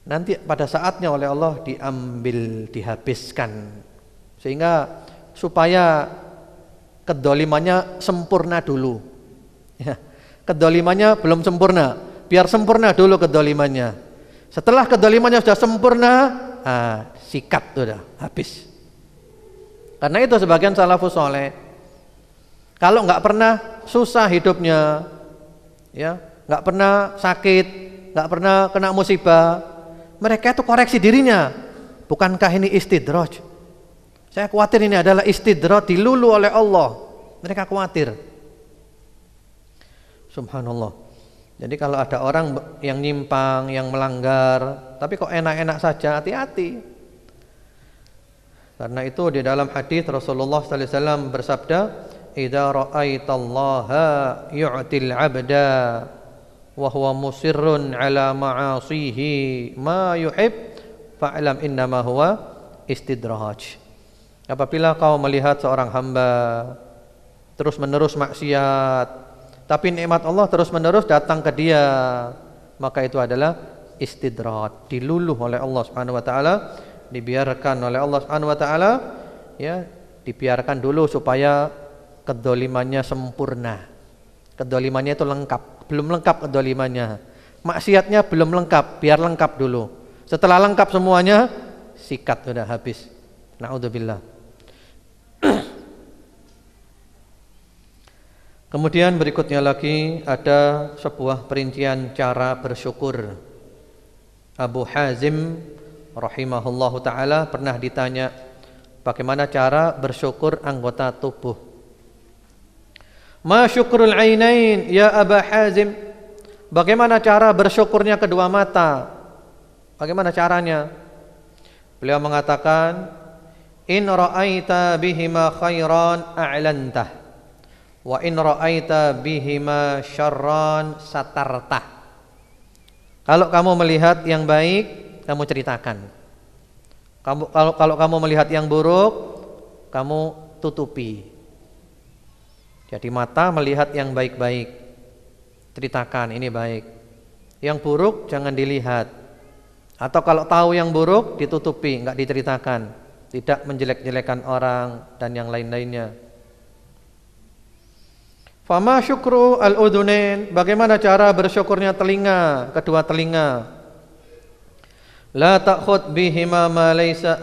[SPEAKER 1] Nanti pada saatnya oleh Allah diambil, dihabiskan. Sehingga supaya kedolimannya sempurna dulu. Ya. Kedolimannya belum sempurna, biar sempurna dulu kedolimannya. Setelah kedolimannya sudah sempurna, sikat sudah habis. Karena itu sebagian salafus saleh Kalau nggak pernah susah hidupnya, ya, nggak pernah sakit, nggak pernah kena musibah, mereka itu koreksi dirinya. Bukankah ini istidraj? Saya khawatir ini adalah istidraj, dilulu oleh Allah. Mereka khawatir. Subhanallah. Jadi kalau ada orang yang nyimpang, yang melanggar, tapi kok enak-enak saja, hati-hati. Karena itu di dalam hadis Rasulullah sallallahu alaihi wasallam bersabda, "Idza ra'aitallaha yu'til 'abda wa huwa musirrun 'ala ma'asihi ma yuhib fa'lam innama huwa istidraj." Apabila kau melihat seorang hamba terus-menerus maksiat, tapi nikmat Allah terus-menerus datang ke dia, maka itu adalah istidraj, diluluh oleh Allah Subhanahu wa taala, dibiarkan oleh Allah Subhanahu wa taala, ya, dibiarkan dulu supaya kedolimannya sempurna. Kedolimannya itu lengkap, belum lengkap kedolimannya. Maksiatnya belum lengkap, biar lengkap dulu. Setelah lengkap semuanya, sikat sudah habis. Na'udzubillah. Kemudian berikutnya lagi ada sebuah perincian cara bersyukur. Abu Hazim rahimahullahu ta'ala pernah ditanya bagaimana cara bersyukur anggota tubuh. Ma syukrul ainain ya Aba Hazim, bagaimana cara bersyukurnya kedua mata? Bagaimana caranya? Beliau mengatakan, in ra'aita bihima khairan a'lantah, wa in ra'aita bihima syarran satartah. Kalau kamu melihat yang baik, kamu ceritakan. Kalau kamu melihat yang buruk, kamu tutupi. Jadi mata melihat yang baik-baik, ceritakan ini baik. Yang buruk jangan dilihat. Atau kalau tahu yang buruk ditutupi, enggak diceritakan. Tidak menjelek-jelekan orang dan yang lain-lainnya. Fama syukru al-udhunain, bagaimana cara bersyukurnya telinga, kedua telinga? La ta'khud bihima ma laysa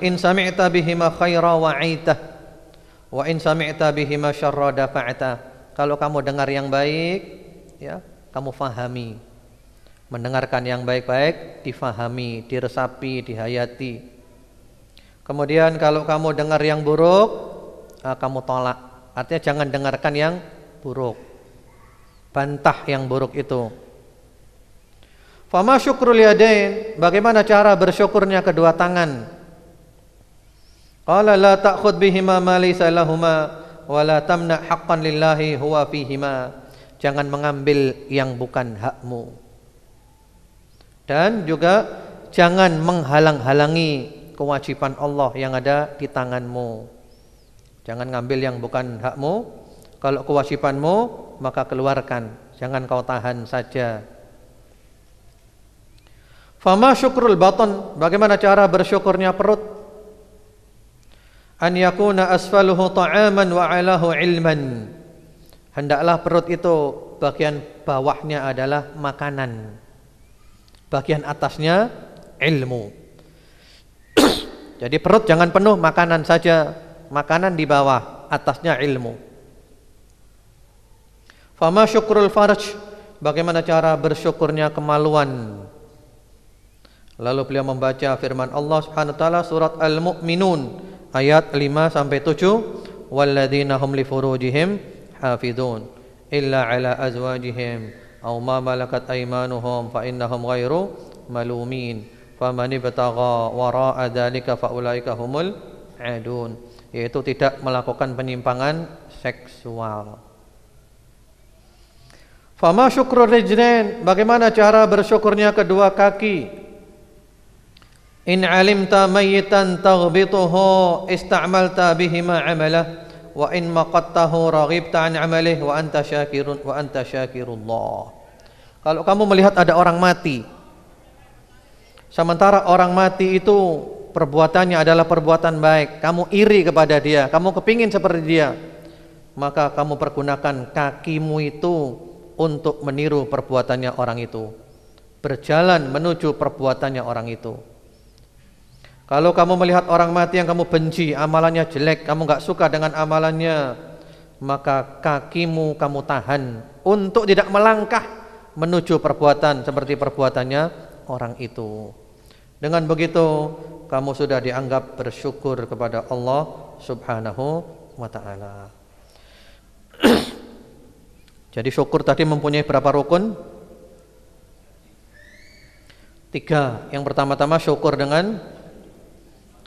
[SPEAKER 1] in sami'ta bihima khaira wa'aitah wa in sami'ta bihima syarra dafa'ta. Kalau kamu dengar yang baik, ya, kamu fahami. Mendengarkan yang baik-baik difahami, diresapi, dihayati. Kemudian kalau kamu dengar yang buruk, kamu tolak. Artinya jangan dengarkan yang buruk. Bantah yang buruk itu. Fama syukrul yadain, bagaimana cara bersyukurnya kedua tangan? Qala la ta'khud bihima ma laysa lahuma wa la tamna haqqan lillahi huwa fihima. Jangan mengambil yang bukan hakmu. Dan juga jangan menghalang-halangi kewajiban Allah yang ada di tanganmu. Jangan ngambil yang bukan hakmu. Kalau kewajibanmu, maka keluarkan. Jangan kau tahan saja. Fama syukrul batan, bagaimana cara bersyukurnya perut? An yakuna asfaluhu ta'aman wa alahu ilman. Hendaklah perut itu bagian bawahnya adalah makanan, bagian atasnya ilmu. Jadi perut jangan penuh makanan saja, makanan di bawah, atasnya ilmu. Fama syukrul farj, bagaimana cara bersyukurnya kemaluan? Lalu beliau membaca firman Allah Subhanahu wa taala surat Al-Mu'minun ayat 5 sampai 7, walladzina hum li furujihim hafizun illa ala azwajihim aw ma malakat aymanuhum fa innahum ghairu malumin faman ibtagha wara'a dzalika faulaika humul adun, yaitu tidak melakukan penyimpangan seksual. Fama syukrul rijlain, bagaimana cara bersyukurnya kedua kaki? In alimta mayyitan taghbituhu ista'malta bihima amalah wa in maqattahu raghibta an amalih wa anta syakirullah. Kalau kamu melihat ada orang mati, sementara orang mati itu perbuatannya adalah perbuatan baik, kamu iri kepada dia, kamu kepingin seperti dia, maka kamu pergunakan kakimu itu untuk meniru perbuatannya orang itu, berjalan menuju perbuatannya orang itu. Kalau kamu melihat orang mati yang kamu benci, amalannya jelek, kamu gak suka dengan amalannya, maka kakimu kamu tahan untuk tidak melangkah menuju perbuatan seperti perbuatannya orang itu. Dengan begitu kamu sudah dianggap bersyukur kepada Allah Subhanahu wa ta'ala. Jadi syukur tadi mempunyai berapa rukun? 3. Yang pertama-tama syukur dengan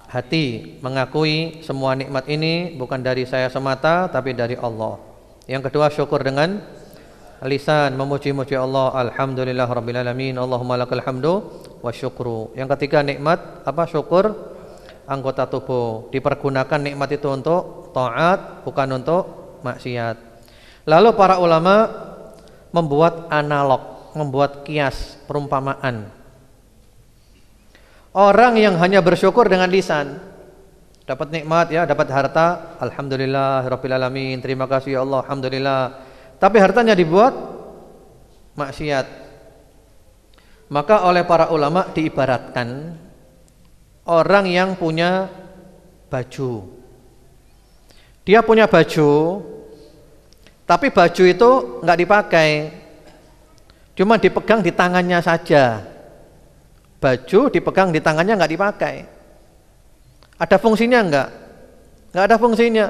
[SPEAKER 1] hati, mengakui semua nikmat ini bukan dari saya semata tapi dari Allah. Yang kedua syukur dengan lisan, memuji-muji Allah, alhamdulillah rabbil alamin, Allahumma lakal hamdu wa syukru. Yang ketiga nikmat apa? Syukur anggota tubuh, dipergunakan nikmat itu untuk taat bukan untuk maksiat. Lalu para ulama membuat analog, membuat kias, perumpamaan. Orang yang hanya bersyukur dengan lisan, dapat nikmat ya, dapat harta, alhamdulillah rabbil alamin, terima kasih ya Allah, alhamdulillah. Tapi hartanya dibuat maksiat. Maka oleh para ulama diibaratkan orang yang punya baju. Dia punya baju, tapi baju itu enggak dipakai, cuma dipegang di tangannya saja. Baju dipegang di tangannya enggak dipakai. Ada fungsinya enggak? Enggak ada fungsinya.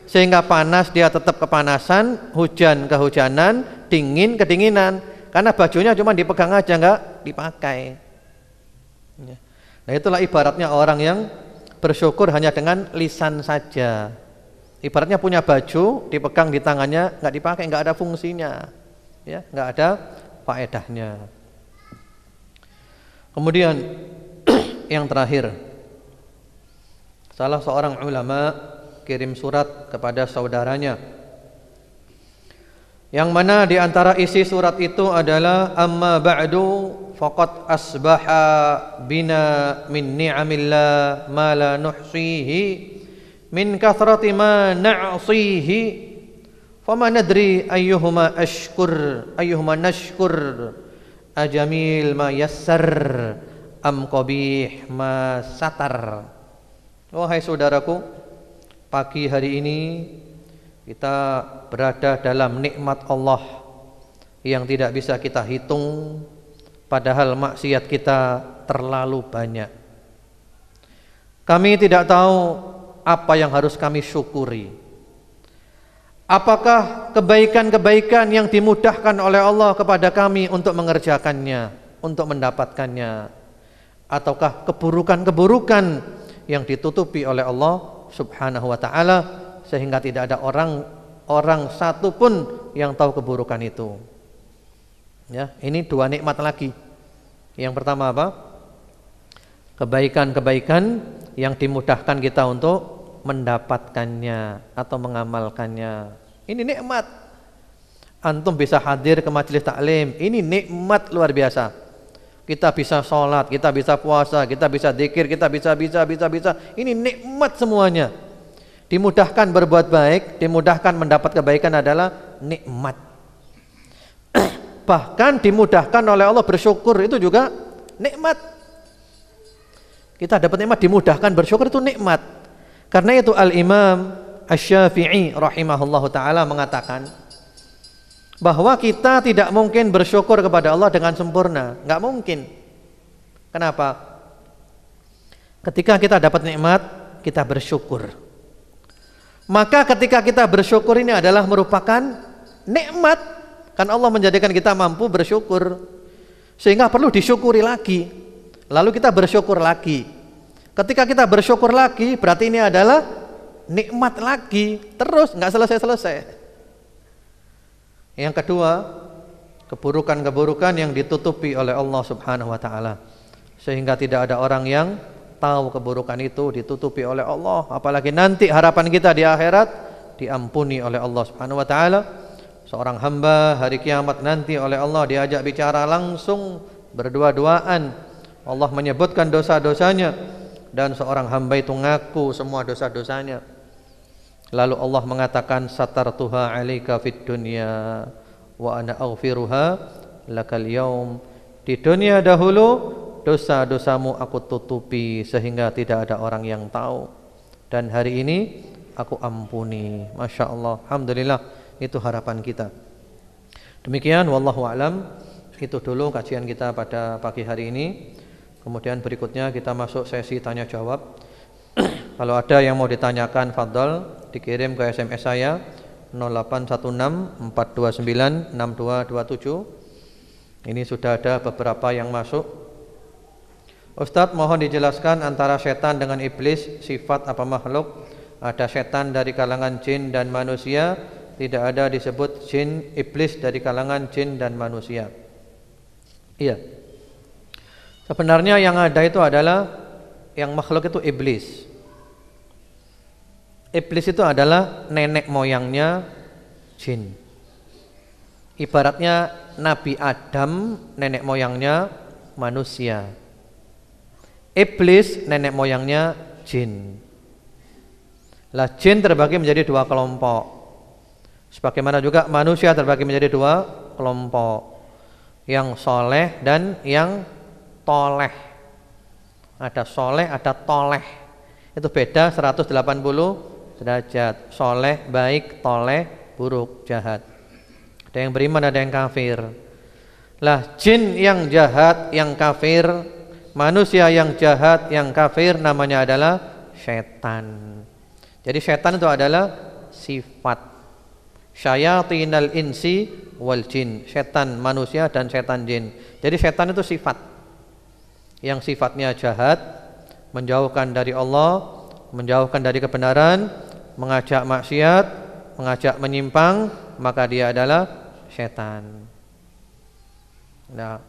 [SPEAKER 1] Sehingga panas dia tetap kepanasan, hujan kehujanan, dingin kedinginan, karena bajunya cuma dipegang aja enggak dipakai. Nah itulah ibaratnya orang yang bersyukur hanya dengan lisan saja. Ibaratnya punya baju dipegang di tangannya enggak dipakai, enggak ada fungsinya, ya, enggak ada faedahnya. Kemudian yang terakhir, salah seorang ulama kirim surat kepada saudaranya, yang mana di antara isi surat itu adalah amma ba'du faqad asbaha bina min ni'amillah ma la nuhsihi min kathrati ma na'sihi fama nadri ayyuhuma nashkur ajamil ma yassar am qabih ma satar. Wahai saudaraku, pagi hari ini kita berada dalam nikmat Allah yang tidak bisa kita hitung, padahal maksiat kita terlalu banyak. Kami tidak tahu apa yang harus kami syukuri. Apakah kebaikan-kebaikan yang dimudahkan oleh Allah kepada kami untuk mengerjakannya, untuk mendapatkannya, ataukah keburukan-keburukan yang ditutupi oleh Allah Subhanahu wa ta'ala sehingga tidak ada orang satu pun yang tahu keburukan itu. Ya, ini dua nikmat lagi. Yang pertama apa? Kebaikan-kebaikan yang dimudahkan kita untuk mendapatkannya atau mengamalkannya. Ini nikmat. Antum bisa hadir ke majelis taklim, ini nikmat luar biasa. Kita bisa sholat, kita bisa puasa, kita bisa zikir, kita bisa. Ini nikmat semuanya. Dimudahkan berbuat baik, dimudahkan mendapat kebaikan adalah nikmat. Bahkan dimudahkan oleh Allah bersyukur itu juga nikmat. Kita dapat nikmat, dimudahkan bersyukur itu nikmat. Karena itu Al-Imam Asy-Syafi'i rahimahullahu ta'ala mengatakan bahwa kita tidak mungkin bersyukur kepada Allah dengan sempurna. Enggak mungkin. Kenapa? Ketika kita dapat nikmat, kita bersyukur. Maka ketika kita bersyukur ini adalah merupakan nikmat. Kan Allah menjadikan kita mampu bersyukur, sehingga perlu disyukuri lagi. Lalu kita bersyukur lagi. Ketika kita bersyukur lagi, berarti ini adalah nikmat lagi. Terus, enggak selesai-selesai. Yang kedua, keburukan-keburukan yang ditutupi oleh Allah Subhanahu wa ta'ala, sehingga tidak ada orang yang tahu keburukan itu ditutupi oleh Allah. Apalagi nanti harapan kita di akhirat diampuni oleh Allah Subhanahu wa ta'ala. Seorang hamba hari kiamat nanti oleh Allah diajak bicara langsung, berdua-duaan. Allah menyebutkan dosa-dosanya dan seorang hamba itu ngaku semua dosa-dosanya. Lalu Allah mengatakan satartuha 'alaika fid dunya wa ana aghfiruha lakal yaum. Di dunia dahulu dosa-dosamu aku tutupi sehingga tidak ada orang yang tahu, dan hari ini aku ampuni. Masya Allah, alhamdulillah, itu harapan kita. Demikian, wallahu a'lam. Itu dulu kajian kita pada pagi hari ini. Kemudian berikutnya kita masuk sesi tanya jawab. Kalau ada yang mau ditanyakan, fadhol dikirim ke SMS saya 0816 429 6227. Ini sudah ada beberapa yang masuk. Ustadz, mohon dijelaskan antara setan dengan iblis sifat apa makhluk? Ada setan dari kalangan jin dan manusia, tidak ada disebut jin, iblis dari kalangan jin dan manusia. Iya. Sebenarnya yang ada itu adalah yang makhluk itu iblis. Iblis itu adalah nenek moyangnya jin. Ibaratnya Nabi Adam nenek moyangnya manusia. Iblis nenek moyangnya jin. Lah jin terbagi menjadi dua kelompok. Sebagaimana juga manusia terbagi menjadi dua kelompok. Yang soleh dan yang toleh. Ada soleh, ada toleh. Itu beda 180 derajat. Soleh baik, toleh buruk, jahat. Ada yang beriman, ada yang kafir. Lah jin yang jahat, yang kafir, manusia yang jahat, yang kafir, namanya adalah setan. Jadi setan itu adalah sifat. Syayatinal insi wal jin. Setan manusia dan setan jin. Jadi setan itu sifat. Yang sifatnya jahat, menjauhkan dari Allah, menjauhkan dari kebenaran, mengajak maksiat, mengajak menyimpang, maka dia adalah setan. Nah,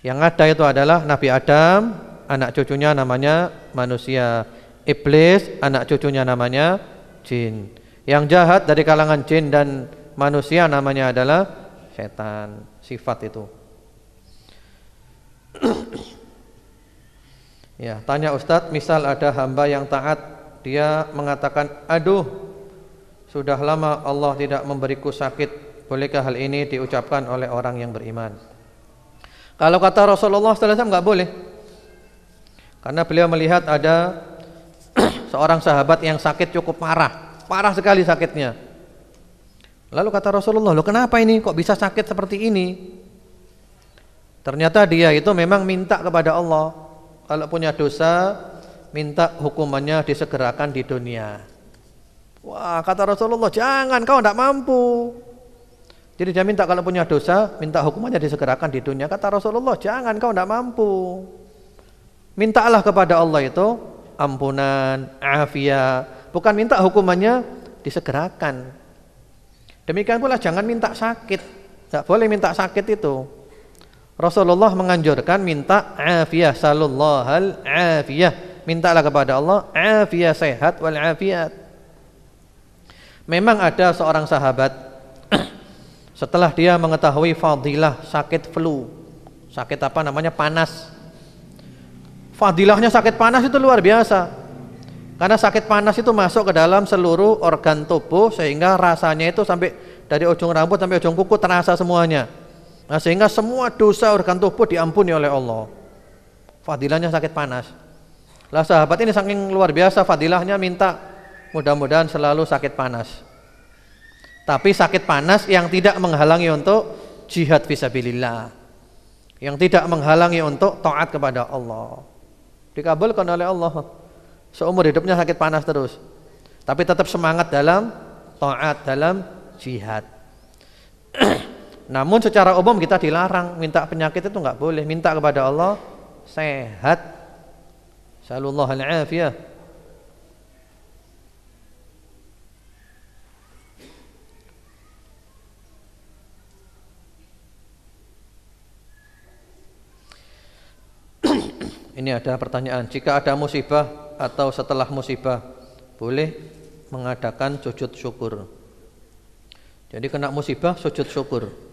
[SPEAKER 1] yang ada itu adalah Nabi Adam, anak cucunya namanya manusia. Iblis, anak cucunya namanya jin. Yang jahat dari kalangan jin dan manusia namanya adalah setan. Sifat itu. Ya, tanya Ustadz, misal ada hamba yang taat, dia mengatakan, aduh, sudah lama Allah tidak memberiku sakit. Bolehkah hal ini diucapkan oleh orang yang beriman? Kalau kata Rasulullah SAW nggak boleh. Karena beliau melihat ada seorang sahabat yang sakit cukup parah. Parah sekali sakitnya. Lalu kata Rasulullah, loh kenapa ini kok bisa sakit seperti ini? Ternyata dia itu memang minta kepada Allah. Kalau punya dosa, minta hukumannya disegerakan di dunia. Wah, kata Rasulullah, jangan, kau tidak mampu. Jadi dia minta kalau punya dosa, minta hukumannya disegerakan di dunia. Kata Rasulullah, jangan, kau tidak mampu. Mintalah kepada Allah itu ampunan, afiat. Bukan minta hukumannya disegerakan. Demikian pula jangan minta sakit. Tidak boleh minta sakit itu. Rasulullah menganjurkan minta afiyah, salullahal afiyah. Mintalah kepada Allah afiyah, sehat wal afiat. Memang ada seorang sahabat setelah dia mengetahui fadilah sakit flu. Sakit apa namanya? Panas. Fadilahnya sakit panas itu luar biasa. Karena sakit panas itu masuk ke dalam seluruh organ tubuh sehingga rasanya itu sampai dari ujung rambut sampai ujung kuku terasa semuanya. Nah, sehingga semua dosa organ tubuh diampuni oleh Allah. Fadilahnya sakit panas. Lah sahabat ini saking luar biasa fadilahnya, minta mudah-mudahan selalu sakit panas. Tapi sakit panas yang tidak menghalangi untuk jihad fisabilillah, yang tidak menghalangi untuk taat kepada Allah. Dikabulkan oleh Allah. Seumur hidupnya sakit panas terus, tapi tetap semangat dalam taat, dalam jihad. Namun secara umum kita dilarang minta penyakit itu enggak boleh. Minta kepada Allah sehat. Sallallahu al-afiyah. Ini ada pertanyaan, jika ada musibah atau setelah musibah boleh mengadakan sujud syukur. Jadi kena musibah sujud syukur.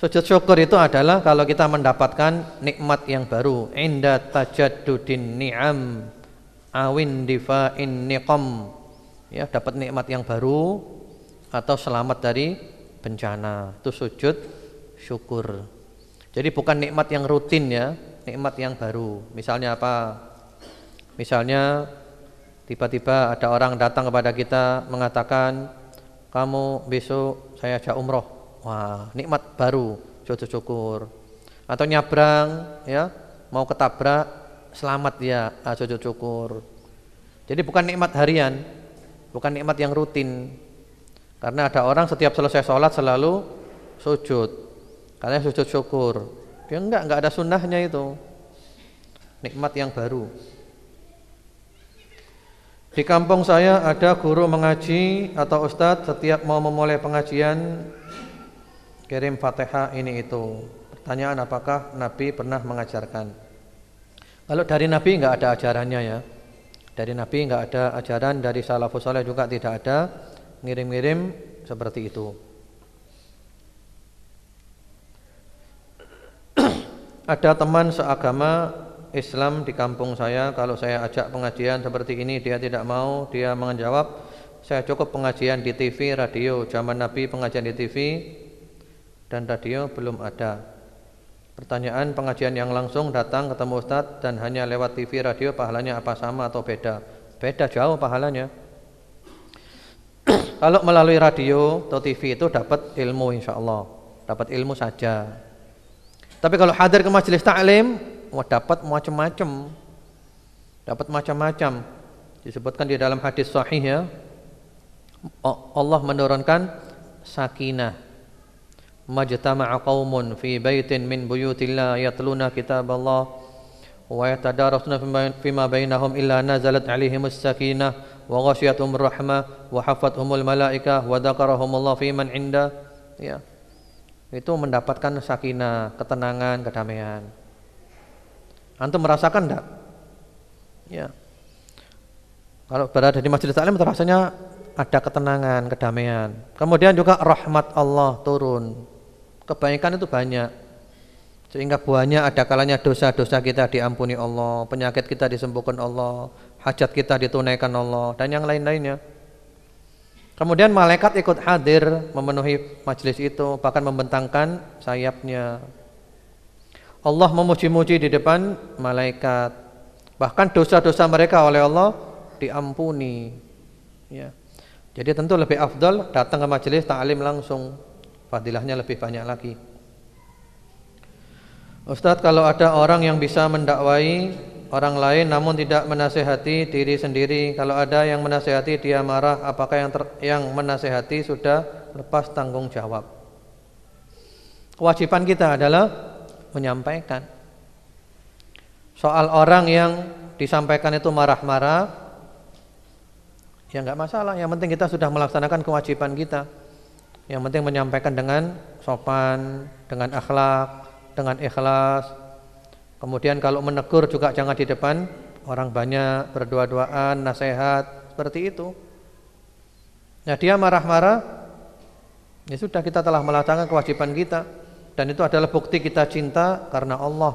[SPEAKER 1] Sujud syukur itu adalah kalau kita mendapatkan nikmat yang baru, inda tajaddudin ni'am awin difa'in niqam. Ya, dapat nikmat yang baru atau selamat dari bencana, itu sujud syukur. Jadi bukan nikmat yang rutin ya, nikmat yang baru. Misalnya apa? Misalnya Tiba-tiba ada orang datang kepada kita mengatakan, kamu besok saya ajak umroh. Wah, nikmat baru, sujud syukur. Atau nyabrang, ya, mau ketabrak, selamat ya, sujud syukur. Jadi bukan nikmat harian, bukan nikmat yang rutin. Karena ada orang setiap selesai sholat selalu sujud, karena sujud syukur. Dia enggak ada sunnahnya itu. Nikmat yang baru. Di kampung saya ada guru mengaji atau ustadz setiap mau memulai pengajian kirim Fatihah ini itu. Pertanyaan, apakah Nabi pernah mengajarkan? Kalau dari Nabi enggak ada ajarannya ya. Dari Nabi enggak ada ajaran, dari salafus saleh juga tidak ada ngirim-ngirim seperti itu. Ada teman seagama Islam di kampung saya, kalau saya ajak pengajian seperti ini dia tidak mau. Dia menjawab, saya cukup pengajian di TV, radio. Zaman Nabi pengajian di TV dan radio belum ada. Pertanyaan, pengajian yang langsung datang ketemu Ustadz dan hanya lewat TV, radio, pahalanya apa sama atau beda? Beda jauh pahalanya. Kalau melalui radio atau TV itu dapat ilmu, insya Allah dapat ilmu saja. Tapi kalau hadir ke majelis taklim, dapat macam-macam. Dapat macam-macam. Disebutkan di dalam hadis sahih ya. Allah menurunkan sakinah. Majtama'a qaumun fi baitin min buyutillah yatluna kitaballah wa yatadarasuna fima bainahum illa nazalat 'alaihimus sakinah wa ghasyiyatuhumur rahmah wa hafathumul malaikah wa dzakarahumullah fi man 'inda. Ya. Itu mendapatkan sakinah, ketenangan, kedamaian. Antum merasakan enggak? Ya. Kalau berada di majelis taklim terasanya ada ketenangan, kedamaian. Kemudian juga rahmat Allah turun. Kebaikan itu banyak. Sehingga buahnya ada kalanya dosa-dosa kita diampuni Allah, penyakit kita disembuhkan Allah, hajat kita ditunaikan Allah, dan yang lain-lainnya. Kemudian malaikat ikut hadir memenuhi majelis itu, bahkan membentangkan sayapnya. Allah memuji-muji di depan malaikat. Bahkan dosa-dosa mereka oleh Allah diampuni. Ya. Jadi tentu lebih afdal datang ke majelis taklim langsung. Fadilahnya lebih banyak lagi. Ustadz, kalau ada orang yang bisa mendakwai orang lain namun tidak menasehati diri sendiri, kalau ada yang menasehati dia marah, apakah yang menasehati sudah lepas tanggung jawab? Kewajiban kita adalah menyampaikan. Soal orang yang disampaikan itu marah-marah, ya enggak masalah, yang penting kita sudah melaksanakan kewajiban kita. Yang penting menyampaikan dengan sopan, dengan akhlak, dengan ikhlas. Kemudian kalau menegur juga jangan di depan orang banyak, berdua-duaan, nasihat, seperti itu. Nah, dia marah-marah, ya sudah, kita telah melaksanakan kewajiban kita. Dan itu adalah bukti kita cinta karena Allah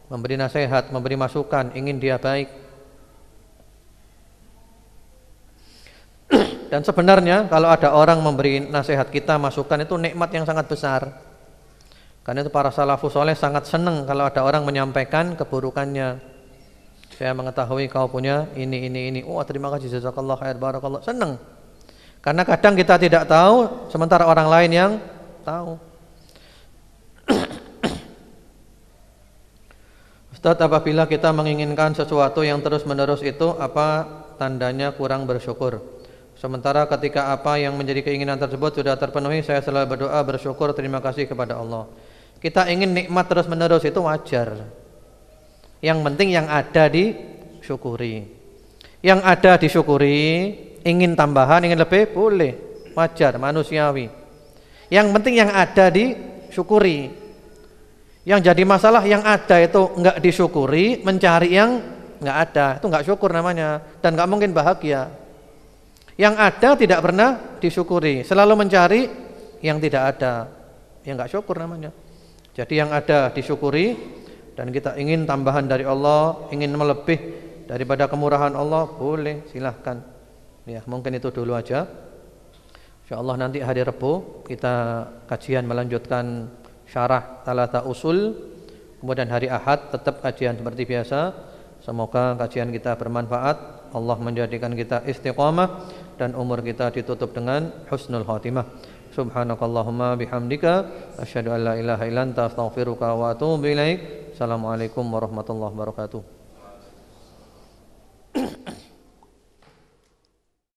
[SPEAKER 1] memberi nasihat, memberi masukan, ingin dia baik. Dan sebenarnya kalau ada orang memberi nasihat kita, masukan, itu nikmat yang sangat besar. Karena itu para salafus soleh sangat senang kalau ada orang menyampaikan keburukannya. Saya mengetahui kau punya ini. Oh, terima kasih, jazakallah khair, barakallah. Senang. Karena kadang kita tidak tahu, sementara orang lain yang tahu. Ustadz, apabila kita menginginkan sesuatu yang terus-menerus itu, apa tandanya kurang bersyukur? Sementara ketika apa yang menjadi keinginan tersebut sudah terpenuhi, saya selalu berdoa bersyukur, terima kasih kepada Allah. Kita ingin nikmat terus-menerus itu wajar. Yang penting yang ada disyukuri. Yang ada disyukuri, ingin tambahan, ingin lebih, boleh, wajar, manusiawi. Yang penting yang ada disyukuri. Yang jadi masalah yang ada itu enggak disyukuri, mencari yang enggak ada, itu enggak syukur namanya, dan enggak mungkin bahagia. Yang ada tidak pernah disyukuri, selalu mencari yang tidak ada, yang enggak syukur namanya. Jadi yang ada disyukuri, dan kita ingin tambahan dari Allah, ingin melebih daripada kemurahan Allah, boleh, silahkan. Ya, mungkin itu dulu aja. InsyaAllah nanti hari Rabu kita kajian melanjutkan syarah Thalatha Usul. Kemudian hari Ahad tetap kajian seperti biasa. Semoga kajian kita bermanfaat. Allah menjadikan kita istiqamah dan umur kita ditutup dengan husnul khatimah. Subhanakallahumma bihamdika asyhadu an la ilaha illa anta astaghfiruka wa atubu ilaik. Assalamualaikum warahmatullahi wabarakatuh.